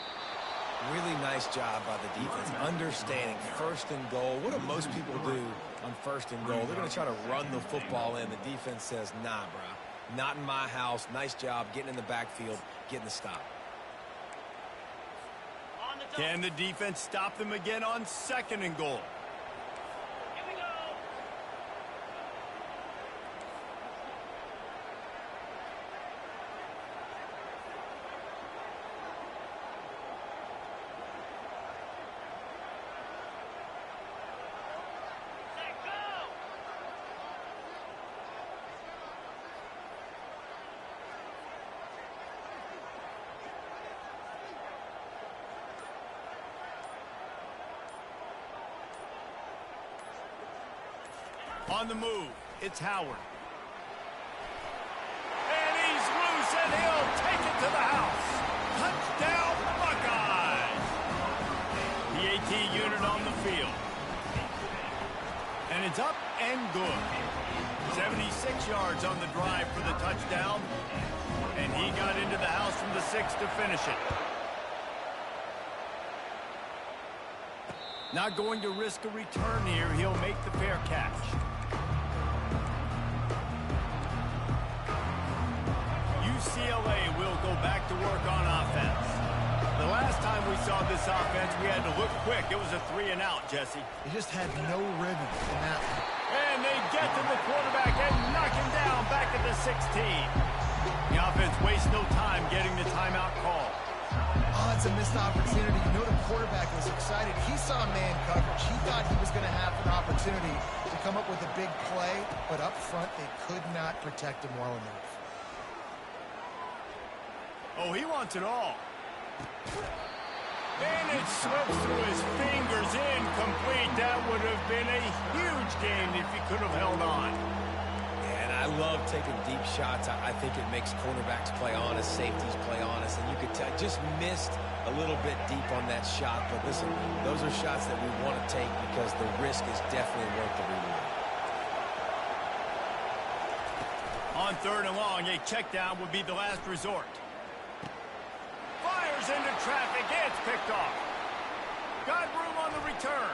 Really nice job by the defense, understanding 1st and goal. What do most people do on 1st and goal? They're going to try to run the football in. The defense says, nah, bro, not in my house. Nice job getting in the backfield, getting the stop.
Can the defense stop them again on 2nd and goal? On the move, it's Howard. And he's loose, and he'll take it to the house. Touchdown, Buckeyes! The AT unit on the field. And it's up and good. 76 yards on the drive for the touchdown. And he got into the house from the 6 to finish it. Not going to risk a return here. He'll make the fair catch. UCLA will go back to work on offense. The last time we saw this offense, we had to look quick. It was a 3-and-out, Jesse.
They just had no rhythm in that one.
And they get to the quarterback and knock him down back at the 16. The offense wastes no time getting the timeout call.
Oh, it's a missed opportunity. You know the quarterback was excited. He saw man coverage. He thought he was going to have an opportunity to come up with a big play, but up front they could not protect him well enough.
Oh, he wants it all. And it slips through his fingers, incomplete. That would have been a huge game if he could have held on.
And I love taking deep shots. I think it makes cornerbacks play honest, safeties play honest. And you could tell, just missed a little bit deep on that shot. But listen, those are shots that we want to take because the risk is definitely worth the reward.
On 3rd and long, a check down would be the last resort. Fires into traffic. It's picked off. Got room on the return.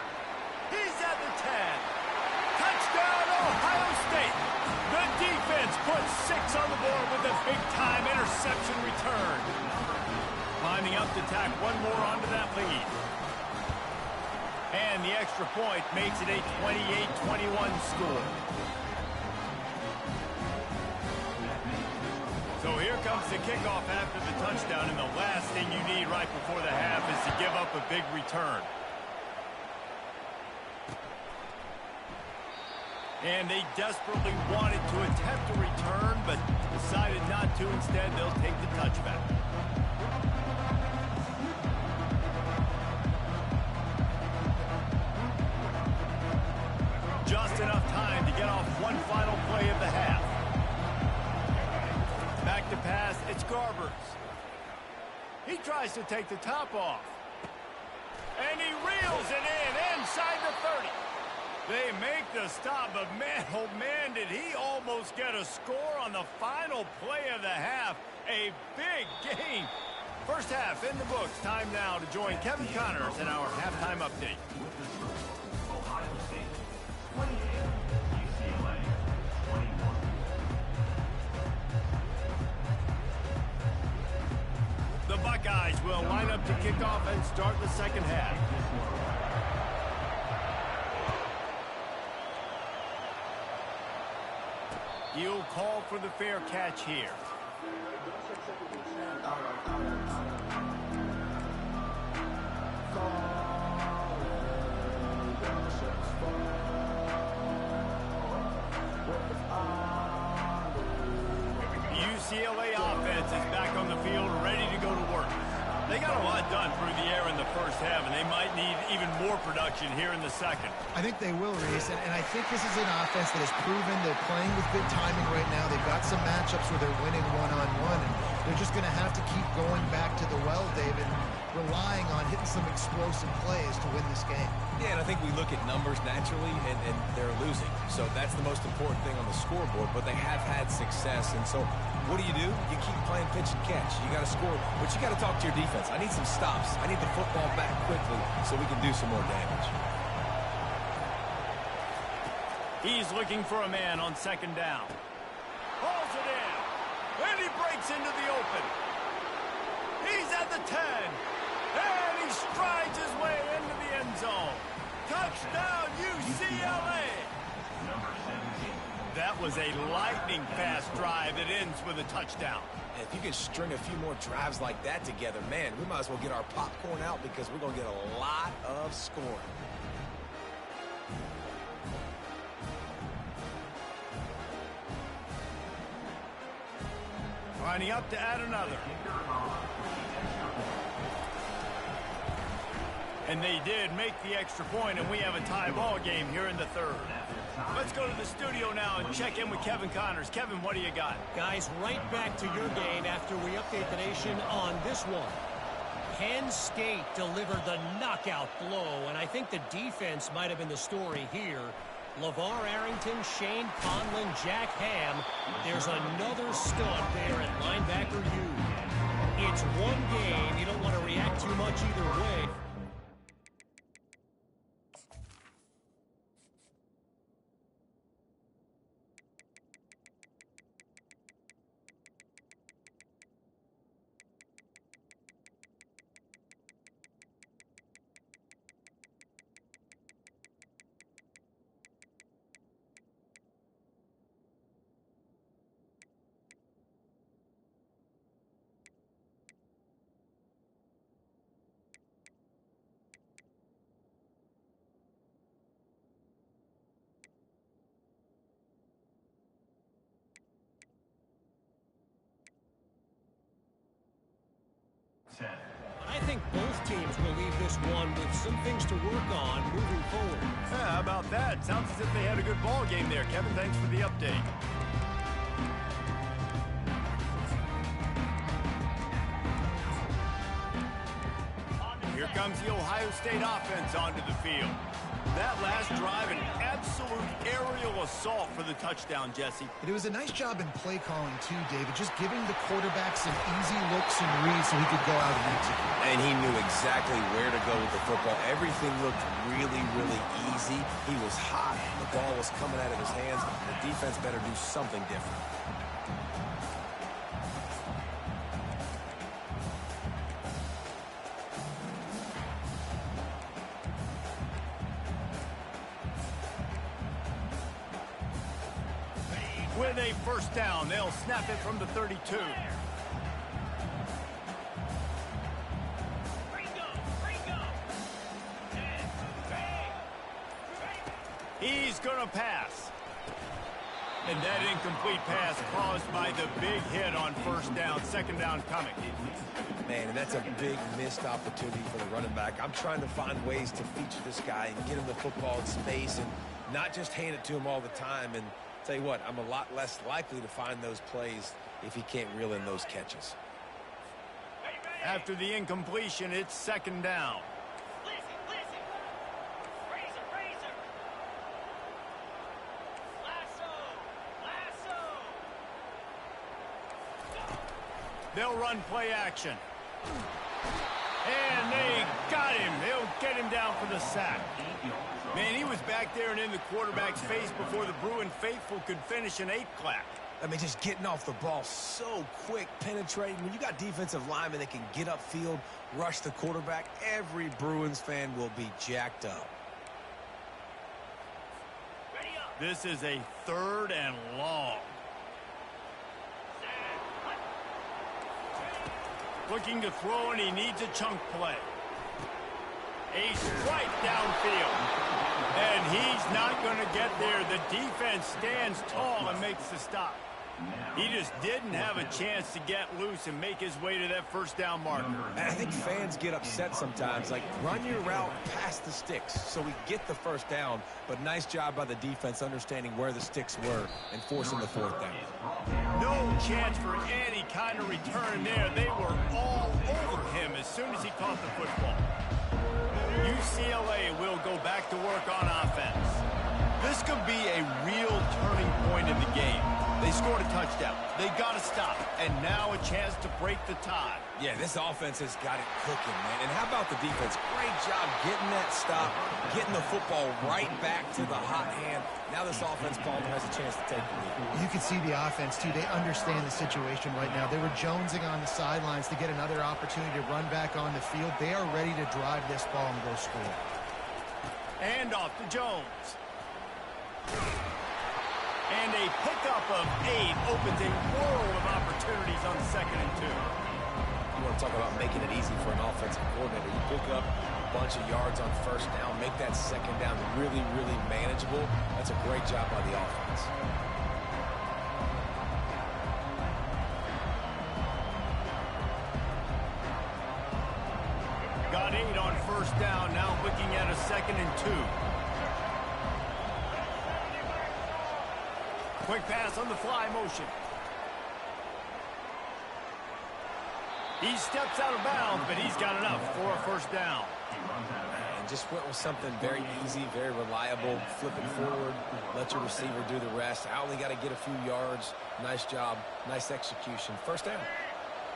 He's at the 10. Touchdown, Ohio State. The defense puts 6 on the board with a big-time interception return. Lining up to tack one more onto that lead. And the extra point makes it a 28-21 score. So here comes the kickoff after the touchdown, and the last thing you need right before the half is to give up a big return. And they desperately wanted to attempt a return, but decided not to. Instead, they'll take the touchback. Just enough time to get to pass. It's Garbers. He tries to take the top off. And he reels it in inside the 30. They make the stop, but man, oh man, did he almost get a score on the final play of the half. A big game. First half in the books. Time now to join Kevin Connors in our halftime update.
With the score, Ohio State 28, UCLA 21.
The Buckeyes will line up to kick off and start the second half. He'll call for the fair catch here. UCLA offense is back on the field, ready to go to work. They got a lot done through the air in the first half, and they might need even more production here in the second.
I think they will, Reese, and I think this is an offense that has proven they're playing with good timing right now. They've got some matchups where they're winning one-on-one, and they're just going to have to keep going back to the well, David, relying on hitting some explosive plays to win this game.
Yeah, and I think we look at numbers naturally, and they're losing. So that's the most important thing on the scoreboard, but they have had success. And so what do? You keep playing pitch and catch. You got to score, but you got to talk to your defense. I need some stops. I need the football back quickly so we can do some more damage.
He's looking for a man on second down. Hauls it in, and he breaks into the open. He's at the 10, and he strides his way into the end zone. Touchdown, UCLA!
Number 17.
That was a lightning-fast drive that ends with a touchdown.
If you can string a few more drives like that together, man, we might as well get our popcorn out because we're going to get a lot of scoring.
Lining up to add another. And they did make the extra point, and we have a tie ball game here in the third. Let's go to the studio now and check in with Kevin Connors. Kevin, what do you got?
Guys, right back to your game after we update the nation on this one. Penn State delivered the knockout blow, and I think the defense might have been the story here. LeVar Arrington, Shane Conlon, Jack Ham. There's another stud there at linebacker U. It's one game. You don't want to react too much either way. I think both teams will leave this one with some things to work on moving forward.
Yeah, how about that? Sounds as if they had a good ball game there. Kevin, thanks for the update. Here comes the Ohio State offense onto the field. That last drive, an absolute aerial assault for the touchdown, Jesse.
It was a nice job in play calling, too, David, just giving the quarterback some easy looks and reads so he could go out and execute.
And he knew exactly where to go with the football. Everything looked really, really easy. He was hot. The ball was coming out of his hands. The defense better do something different.
With a first down, they'll snap it from the 32. He's going to pass. And that incomplete pass caused by the big hit on first down. Second down coming.
Man, and that's a big missed opportunity for the running back. I'm trying to find ways to feature this guy and get him the football in space and not just hand it to him all the time. And Tell you what, I'm a lot less likely to find those plays if he can't reel in those catches.
After the incompletion, it's second down. They'll run play action. And they got him. They'll get him down for the sack. Man, he was back there and in the quarterback's face before the Bruin faithful could finish an 8-clap.
I mean, just getting off the ball so quick, penetrating. When you got defensive linemen that can get upfield, rush the quarterback, every Bruins fan will be jacked up.
This is a 3rd and long. Looking to throw, and he needs a chunk play. A strike downfield. And he's not going to get there. The defense stands tall and makes the stop. He just didn't have a chance to get loose and make his way to that first down marker.
And I think fans get upset sometimes. Like, run your route past the sticks so we get the first down. But nice job by the defense understanding where the sticks were and forcing the 4th down.
No chance for any kind of return there. They were all over him as soon as he caught the football. UCLA will go back to work on offense. This could be a real turning point in the game. They scored a touchdown. They got to stop. And now a chance to break the tie.
Yeah, this offense has got it cooking, man. And how about the defense? Great job getting that stop, getting the football right back to the hot hand. Now this offense, Palmer, has a chance to take the lead.
You can see the offense, too. They understand the situation right now. They were jonesing on the sidelines to get another opportunity to run back on the field. They are ready to drive this ball and go score.
And off to Jones. And a pickup of 8 opens a world of opportunities on 2nd and 2.
You want to talk about making it easy for an offensive coordinator. You pick up a bunch of yards on first down, make that second down really, really manageable. That's a great job by the offense.
Got 8 on first down, now looking at a 2nd and 2. Quick pass on the fly motion. He steps out of bounds, but he's got enough for a first down.
And just went with something very easy, very reliable. Flip it forward, let your receiver do the rest. I only got to get a few yards. Nice job, nice execution. First down.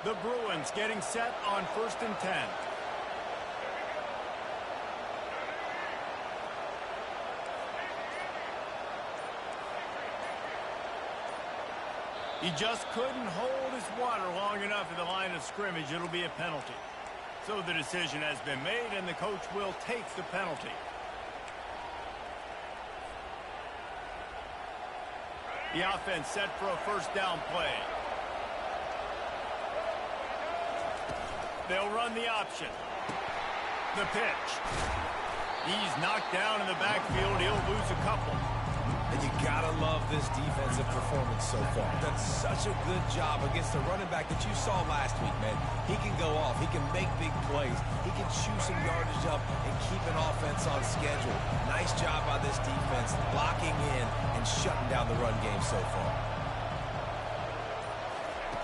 The Bruins getting set on 1st and 10. He just couldn't hold his water long enough at the line of scrimmage. It'll be a penalty. So the decision has been made, and the coach will take the penalty. The offense set for a first down play. They'll run the option. The pitch. He's knocked down in the backfield. He'll lose a couple.
And you gotta love this defensive performance so far. Done such a good job against the running back that you saw last week, man. He can go off. He can make big plays. He can chew some yardage up and keep an offense on schedule. Nice job by this defense, locking in and shutting down the run game so far.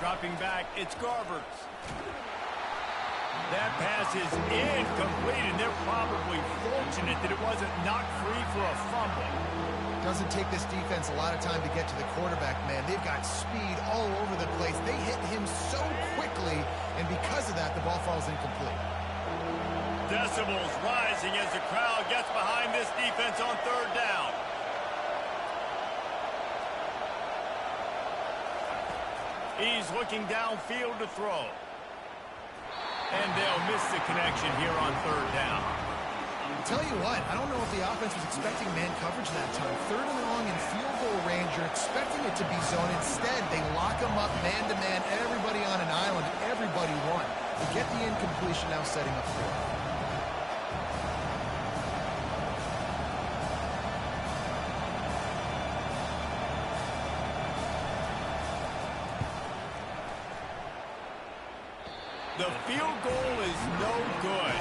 Dropping back, it's Garbers. That pass is incomplete, and they're probably fortunate that it wasn't knocked free for a fumble.
Doesn't take this defense a lot of time to get to the quarterback, man. They've got speed all over the place. They hit him so quickly, and because of that, the ball falls incomplete.
Decibels rising as the crowd gets behind this defense on 3rd down. He's looking downfield to throw. And they'll miss the connection here on 3rd down.
I'll tell you what, I don't know if the offense was expecting man coverage that time. 3rd and long in field goal range, you're expecting it to be zone. Instead, they lock them up man-to-man, everybody on an island, everybody won. They get the incompletion, now setting up 4th.
The field goal is no good.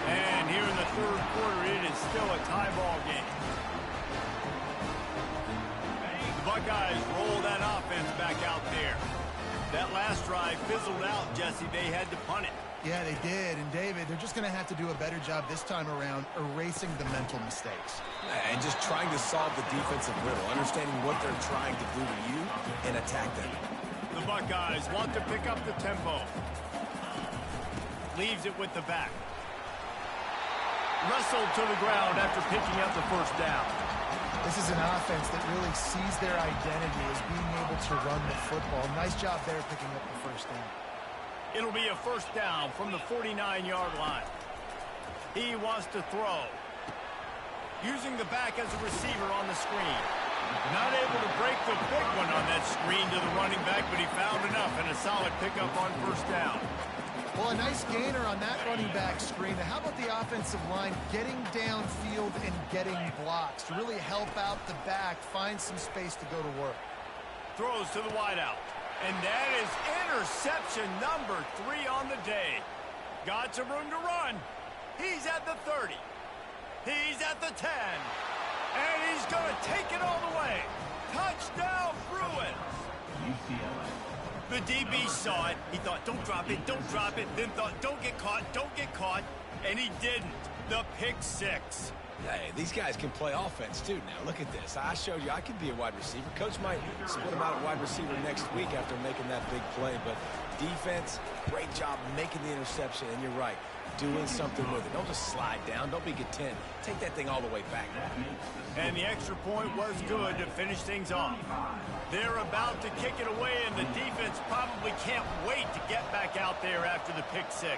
And here in the 3rd quarter, it is still a tie ball game. The Buckeyes roll that offense back out there. That last drive fizzled out, Jesse. They had to punt it.
Yeah, they did. And, David, they're just going to have to do a better job this time around erasing the mental mistakes.
And just trying to solve the defensive riddle, understanding what they're trying to do to you and attack them.
The Buckeyes want to pick up the tempo. Leaves it with the back. Wrestled to the ground after picking up the first down.
This is an offense that really sees their identity as being able to run the football. Nice job there picking up the first down.
It'll be a first down from the 49-yard line. He wants to throw. Using the back as a receiver on the screen. Not able to break the big one on that screen to the running back, but he found enough and a solid pickup on first down.
Well, a nice gainer on that running back screen. Now, how about the offensive line getting downfield and getting blocks to really help out the back, find some space to go to work?
Throws to the wideout. And that is interception number 3 on the day. Got some room to run. He's at the 30. He's at the 10. And he's going to take it all the way. Touchdown, Bruins.
UCLA.
The DB saw it. He thought, don't drop it, don't drop it. Then thought, don't get caught, don't get caught. And he didn't. The pick 6.
Hey, these guys can play offense, too, now. Look at this. I showed you I could be a wide receiver. Coach might split him out at wide receiver next week after making that big play. But defense, great job making the interception. And you're right, doing something with it. Don't just slide down. Don't be content. Take that thing all the way back.
And the extra point was good to finish things off. They're about to kick it away, and the defense probably can't wait to get back out there after the pick 6.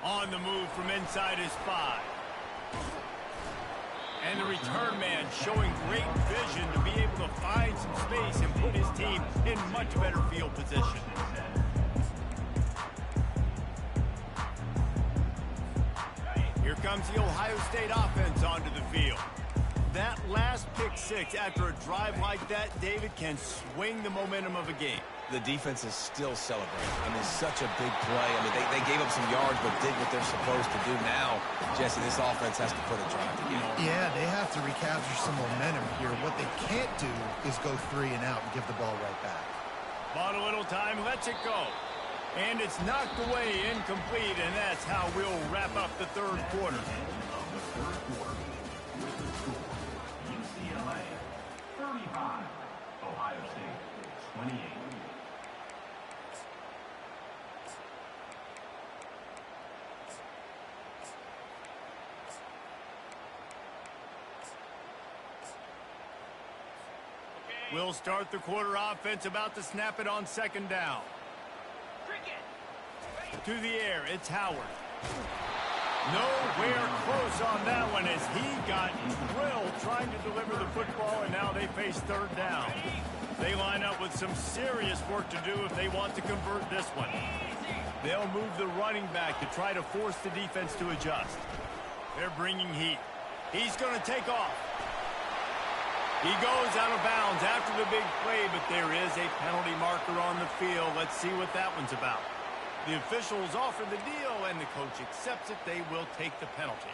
On the move from inside his 5. And the return man showing great vision to be able to find some space and put his team in much better field position. Here comes the Ohio State offense onto the field. That last pick 6 after a drive like that, David, can swing the momentum of a game.
The defense is still celebrating. I mean, such a big play. I mean, they gave up some yards, but did what they're supposed to do. Now, Jesse, this offense has to put a drive together.
Yeah, they have to recapture some momentum here. What they can't do is go 3 and out and give the ball right back.
Bought a little time, lets it go. And it's knocked away, incomplete, and that's how we'll wrap up the third quarter.
UCLA 35, Ohio State 28.
We'll start the quarter offense, about to snap it on second down. To the air, it's Howard. Nowhere close on that one as he got drilled trying to deliver the football, and now they face third down. They line up with some serious work to do if they want to convert this one. They'll move the running back to try to force the defense to adjust. They're bringing heat. He's going to take off. He goes out of bounds after the big play, but there is a penalty marker on the field. Let's see what that one's about. The officials offer the deal, and the coach accepts it. They will take the penalty.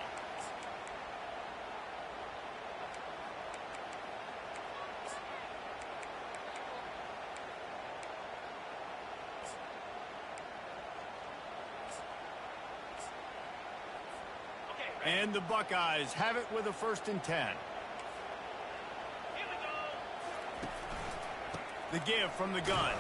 And the Buckeyes have it with a 1st and 10. The give from the gun.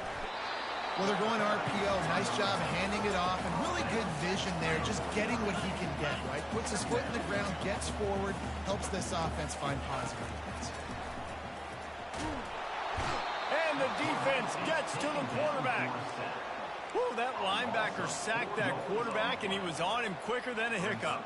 Well, they're going RPO. Nice job handing it off, and really good vision there, just getting what he can get, right? Puts his foot in the ground, gets forward, helps this offense find positive points.
And the defense gets to the quarterback. Woo, that linebacker sacked that quarterback, and he was on him quicker than a hiccup.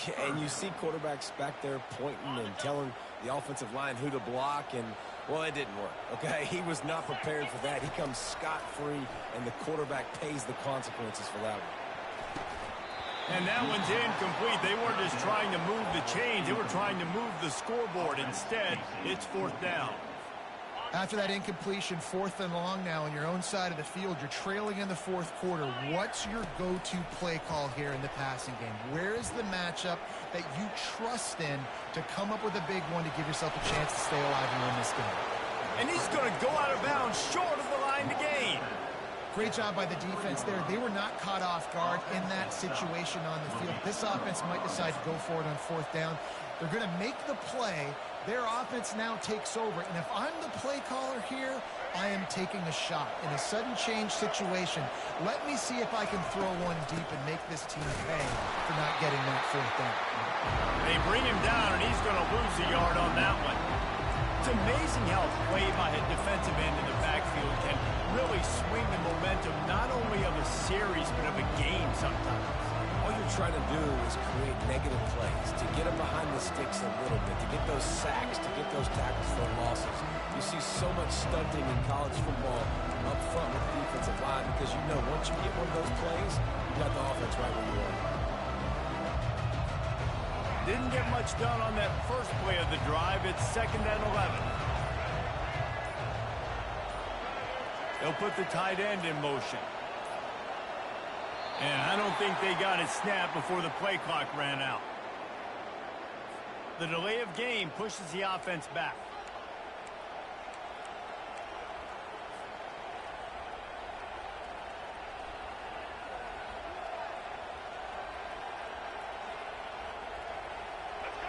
Yeah, and you see quarterbacks back there pointing and telling the offensive line who to block, and, well, it didn't work, okay? He was not prepared for that. He comes scot-free, and the quarterback pays the consequences for that one.
And that one's incomplete. They weren't just trying to move the chains. They were trying to move the scoreboard. Instead, it's 4th down.
After that incompletion, 4th and long now on your own side of the field, you're trailing in the 4th quarter. What's your go-to play call here in the passing game? Where is the matchup that you trust in to come up with a big one to give yourself a chance to stay alive and win this game?
And he's going to go out of bounds short of the line to gain.
Great job by the defense there. They were not caught off guard in that situation on the field. This offense might decide to go for it on 4th down. They're going to make the play. Their offense now takes over. And if I'm the play caller here, I am taking a shot. In a sudden change situation, let me see if I can throw one deep and make this team pay for not getting that 4th down.
They bring him down, and he's going to lose a yard on that one. It's amazing how a play by a defensive end in the backfield can really swing the momentum not only of a series but of a game sometimes.
All you're trying to do is create negative plays, to get them behind the sticks a little bit, to get those sacks, to get those tackles for losses. You see so much stunting in college football up front with the defensive line because you know once you get one of those plays, you got the offense right where you are.
Didn't get much done on that first play of the drive. It's 2nd and 11. They'll put the tight end in motion. And I don't think they got it snapped before the play clock ran out. The delay of game pushes the offense back.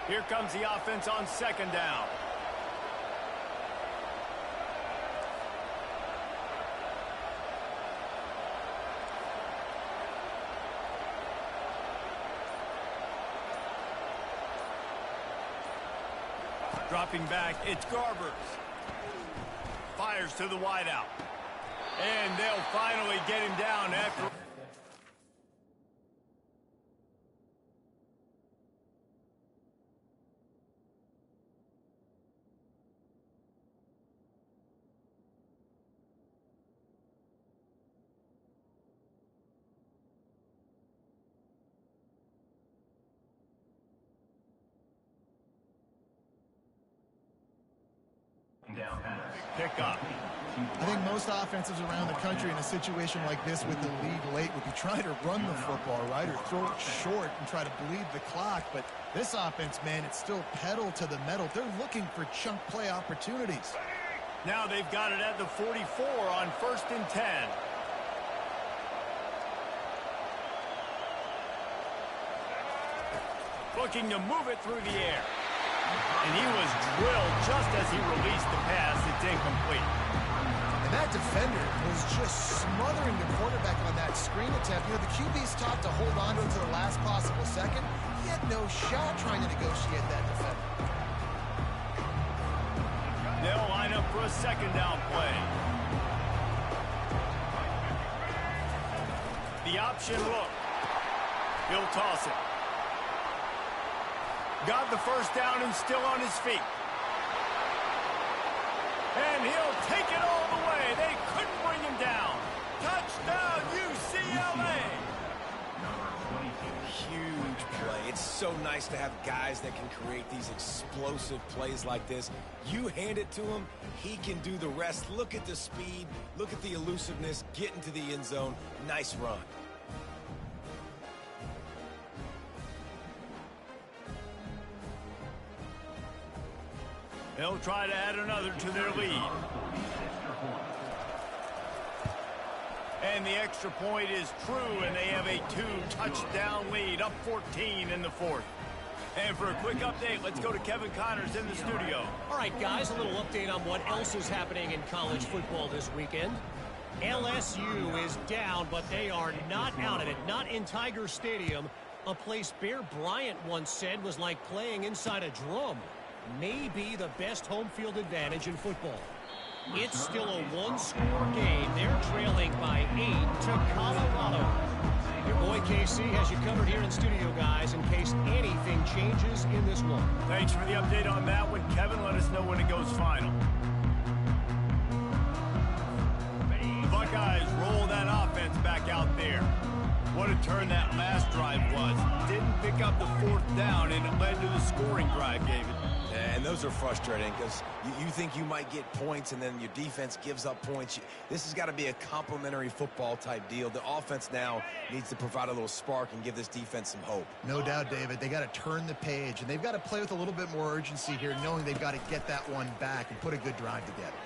Here comes the offense on 2nd down. Dropping back, it's Garbers. Fires to the wideout. And they'll finally get him down after... Pick up.
I think most offenses around the country in a situation like this with the lead late would be trying to run the football, right, or throw it short and try to bleed the clock. But this offense, man, it's still pedal to the metal. They're looking for chunk play opportunities.
Now they've got it at the 44 on 1st and 10. Looking to move it through the air. And he was drilled just as he released the pass. It's incomplete.
And that defender was just smothering the quarterback on that screen attempt. You know, the QB's taught to hold on to it to the last possible second. He had no shot trying to negotiate that defender.
They'll line up for a 2nd down play. The option look. He'll toss it. Got the 1st down and still on his feet. And he'll take it all the way. They couldn't bring him down. Touchdown, UCLA.
Huge play. It's so nice to have guys that can create these explosive plays like this. You hand it to him, he can do the rest. Look at the speed. Look at the elusiveness. Get into the end zone. Nice run.
They'll try to add another to their lead. And the extra point is true, and they have a 2-touchdown lead, up 14 in the 4th. And for a quick update, let's go to Kevin Connors in the studio.
All right, guys, a little update on what else is happening in college football this weekend. LSU is down, but they are not out of it, not in Tiger Stadium, a place Bear Bryant once said was like playing inside a drum. Maybe the best home field advantage in football. It's still a one-score game. They're trailing by 8 to Colorado. Your boy KC has you covered here in studio, guys, in case anything changes in this one.
Thanks for the update on that one, Kevin. Let us know when it goes final. The Buckeyes roll that offense back out there. What a turn that last drive was. Didn't pick up the 4th down, and it led to the scoring drive, David.
And those are frustrating because you think you might get points and then your defense gives up points. This has got to be a complementary football type deal. The offense now needs to provide a little spark and give this defense some hope.
No doubt, David. They got to turn the page, and they've got to play with a little bit more urgency here, knowing they've got to get that one back and put a good drive together.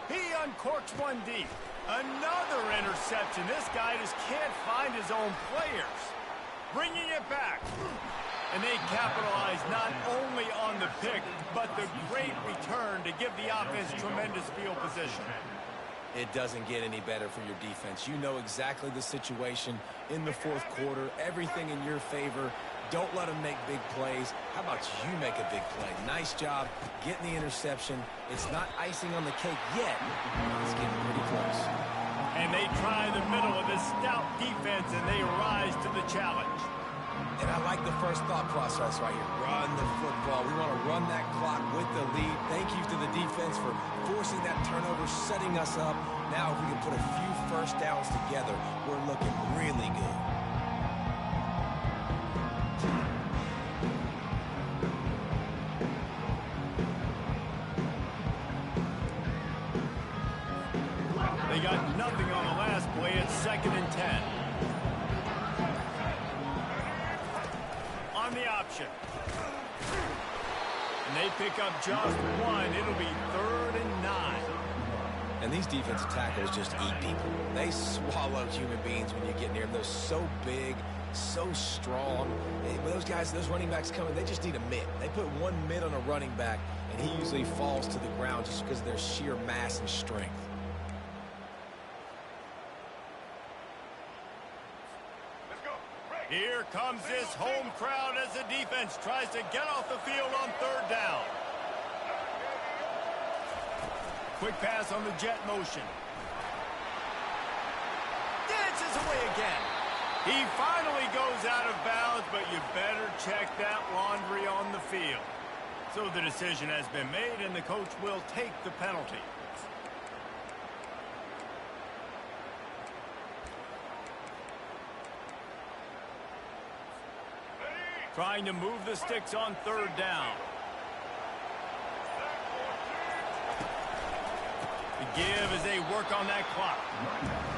He uncorks one deep. Another interception. This guy just can't find his own players. Bringing it back. And they capitalize not only on the pick, but the great return to give the offense tremendous field position.
It doesn't get any better for your defense. You know exactly the situation in the fourth quarter. Everything in your favor. Don't let them make big plays. How about you make a big play? Nice job getting the interception. It's not icing on the cake yet, but it's getting pretty close.
And they try the middle of this stout defense, and they rise to the challenge.
And I like the first thought process right here. Run the football. We want to run that clock with the lead. Thank you to the defense for forcing that turnover, setting us up. Now if we can put a few first downs together, we're looking really good.
They got nothing on the last play. It's 2nd and 10. On the option. And they pick up just one. It'll be 3rd and 9.
And these defensive tackles just eat people. They swallow human beings when you get near them. They're so big, so strong. When those guys, those running backs come in, they just need a mitt. They put one mitt on a running back, and he usually falls to the ground just because of their sheer mass and strength.
Here comes this home crowd as the defense tries to get off the field on 3rd down. Quick pass on the jet motion. Dances away again. He finally goes out of bounds, but you better check that laundry on the field. So the decision has been made, and the coach will take the penalty. Trying to move the sticks on 3rd down. The give as they work on that clock.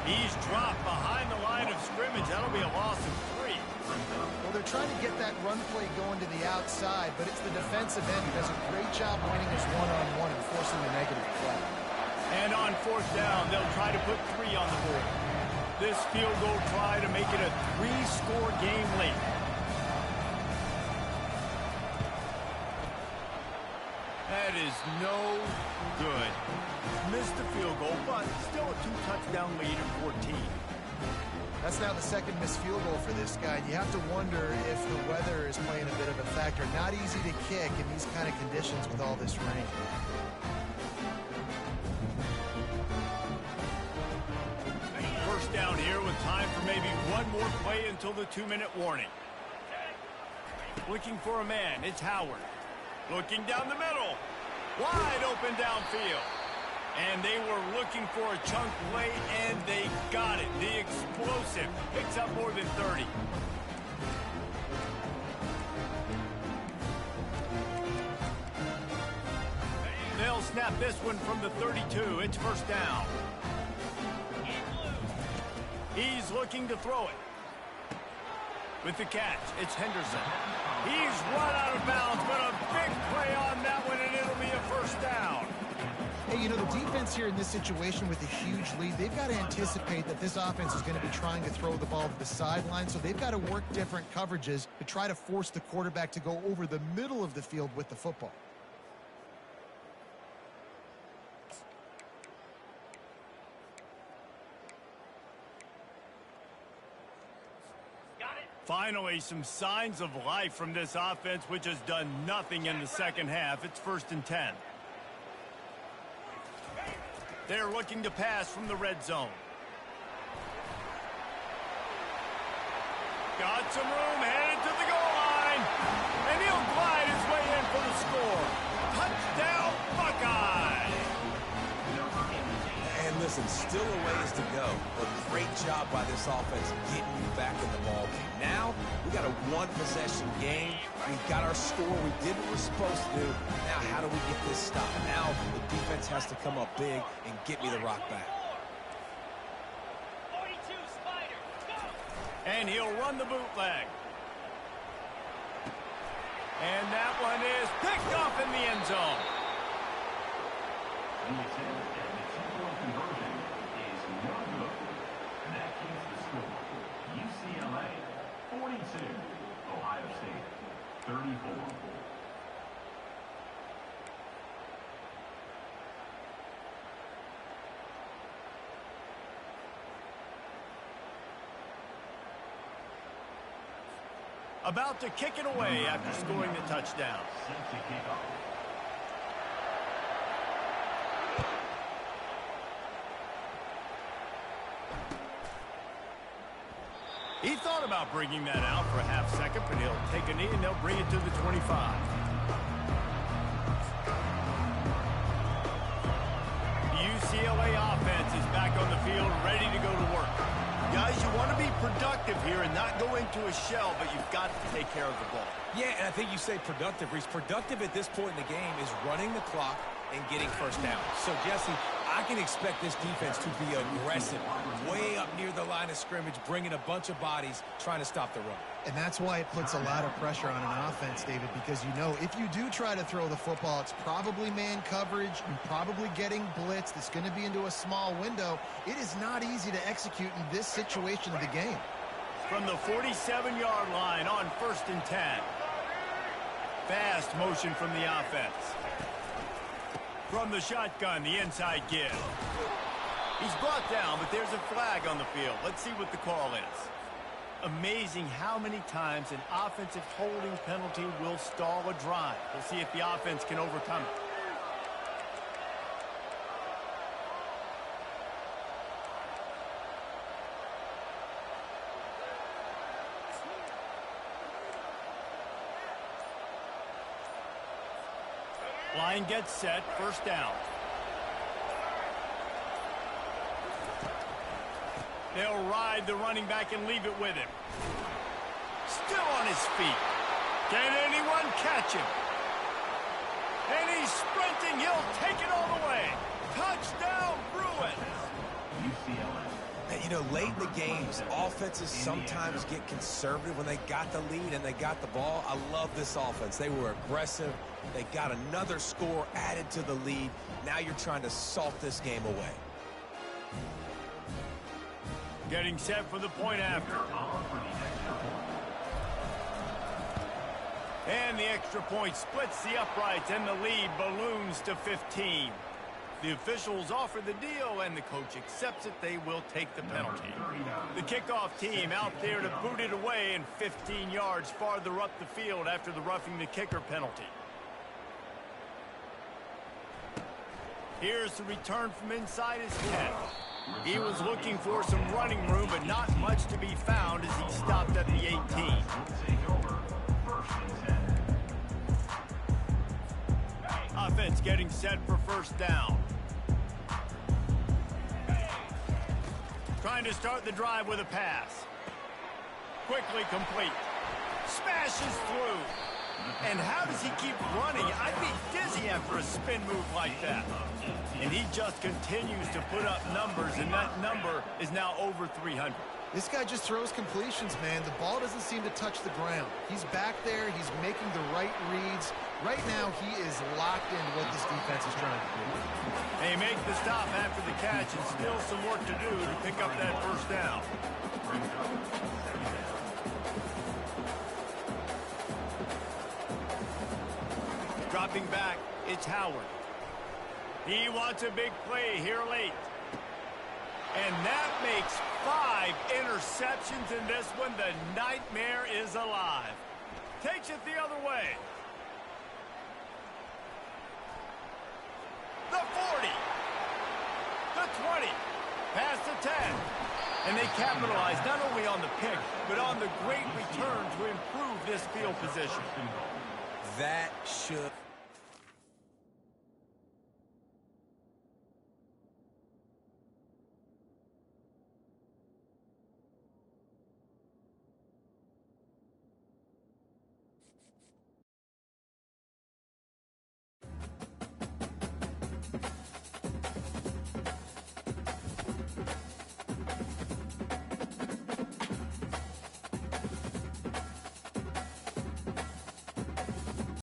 He's dropped behind the line of scrimmage. That'll be a loss of 3.
Well, they're trying to get that run play going to the outside, but it's the defensive end who does a great job winning his one-on-one and forcing the negative play.
And on 4th down, they'll try to put 3 on the board. This field goal try to make it a 3-score game late. That is no good. Missed the field goal, but still a 2-touchdown lead at 14.
That's now the 2nd missed field goal for this guy. You have to wonder if the weather is playing a bit of a factor. Not easy to kick in these kind of conditions with all this rain.
First down here with time for maybe one more play until the 2-minute warning. Looking for a man, it's Howard. Looking down the middle. Wide open downfield. And they were looking for a chunk play, and they got it. The explosive picks up more than 30. They'll snap this one from the 32. It's 1st down. He's looking to throw it. With the catch, it's Henderson. He's run out of bounds, but a big play on that one, and it'll be a 1st down.
Hey, you know, the defense here in this situation with a huge lead, they've got to anticipate that this offense is going to be trying to throw the ball to the sideline, so they've got to work different coverages to try to force the quarterback to go over the middle of the field with the football.
Finally, some signs of life from this offense, which has done nothing in the 2nd half. It's 1st and 10. They're looking to pass from the red zone. Got some room, headed to the goal line. And he'll glide his way in for the score. Touchdown, Buckeyes!
And Listen, still a ways to go, but great job by this offense getting you back in the ball game. Now, we got a one-possession game. We got our score. We did what we're supposed to do. Now, how do we get this stopped? Now, the defense has to come up big and get me the rock back.
And he'll run the bootleg. And that one is picked off in the end zone.
The attempt at the two-point conversion is no good. And that keeps the score. UCLA 42, Ohio State 34.
About to kick it away after scoring the touchdown.
Set to kick off.
He thought about bringing that out for a half second, but he'll take a knee and they'll bring it to the 25. The UCLA offense is back on the field, ready to go to work. Guys, you want to be productive here and not go into a shell, but you've got to take care of the ball.
Yeah, and I think you say productive, Reese. Productive at this point in the game is running the clock and getting first down. So, Jesse, I can expect this defense to be aggressive, way up near the line of scrimmage, bringing a bunch of bodies, trying to stop the run.
And that's why it puts a lot of pressure on an offense, David, because you know if you do try to throw the football, it's probably man coverage. You're probably getting blitzed. It's going to be into a small window. It is not easy to execute in this situation of the game.
From the 47-yard line on 1st and 10. Fast motion from the offense. From the shotgun, the inside give. He's brought down, but there's a flag on the field. Let's see what the call is. Amazing how many times an offensive holding penalty will stall a drive. We'll see if the offense can overcome it. Line gets set, 1st down. They'll ride the running back and leave it with him. Still on his feet. Can anyone catch him? And he's sprinting. He'll take it all the way. Touchdown, Bruins.
UCLA.
And, you know, late in the games, offenses sometimes get conservative when they got the lead and they got the ball. I love this offense. They were aggressive. They got another score added to the lead. Now you're trying to salt this game away.
Getting set for the point after. And the extra point splits the uprights and the lead balloons to 15. The officials offer the deal and the coach accepts it. They will take the penalty. The kickoff team out there to boot it away and 15 yards farther up the field after the roughing the kicker penalty. Here's the return from inside his 10. He was looking for some running room, but not much to be found as he stopped at the 18. Offense getting set for 1st down. Trying to start the drive with a pass. Quickly complete. Smashes through. And how does he keep running? I'd be dizzy after a spin move like that. And he just continues to put up numbers, and that number is now over 300.
This guy just throws completions, man. The ball doesn't seem to touch the ground. He's back there. He's making the right reads. Right now, he is locked into what this defense is trying to do.
They make the stop after the catch, and still some work to do to pick up that 1st down. Dropping back, it's Howard. He wants a big play here late. And that makes 5 interceptions in this one. The nightmare is alive. Takes it the other way. The 40. The 20. Past the 10. And they capitalize not only on the pick, but on the great return to improve this field position.
That should...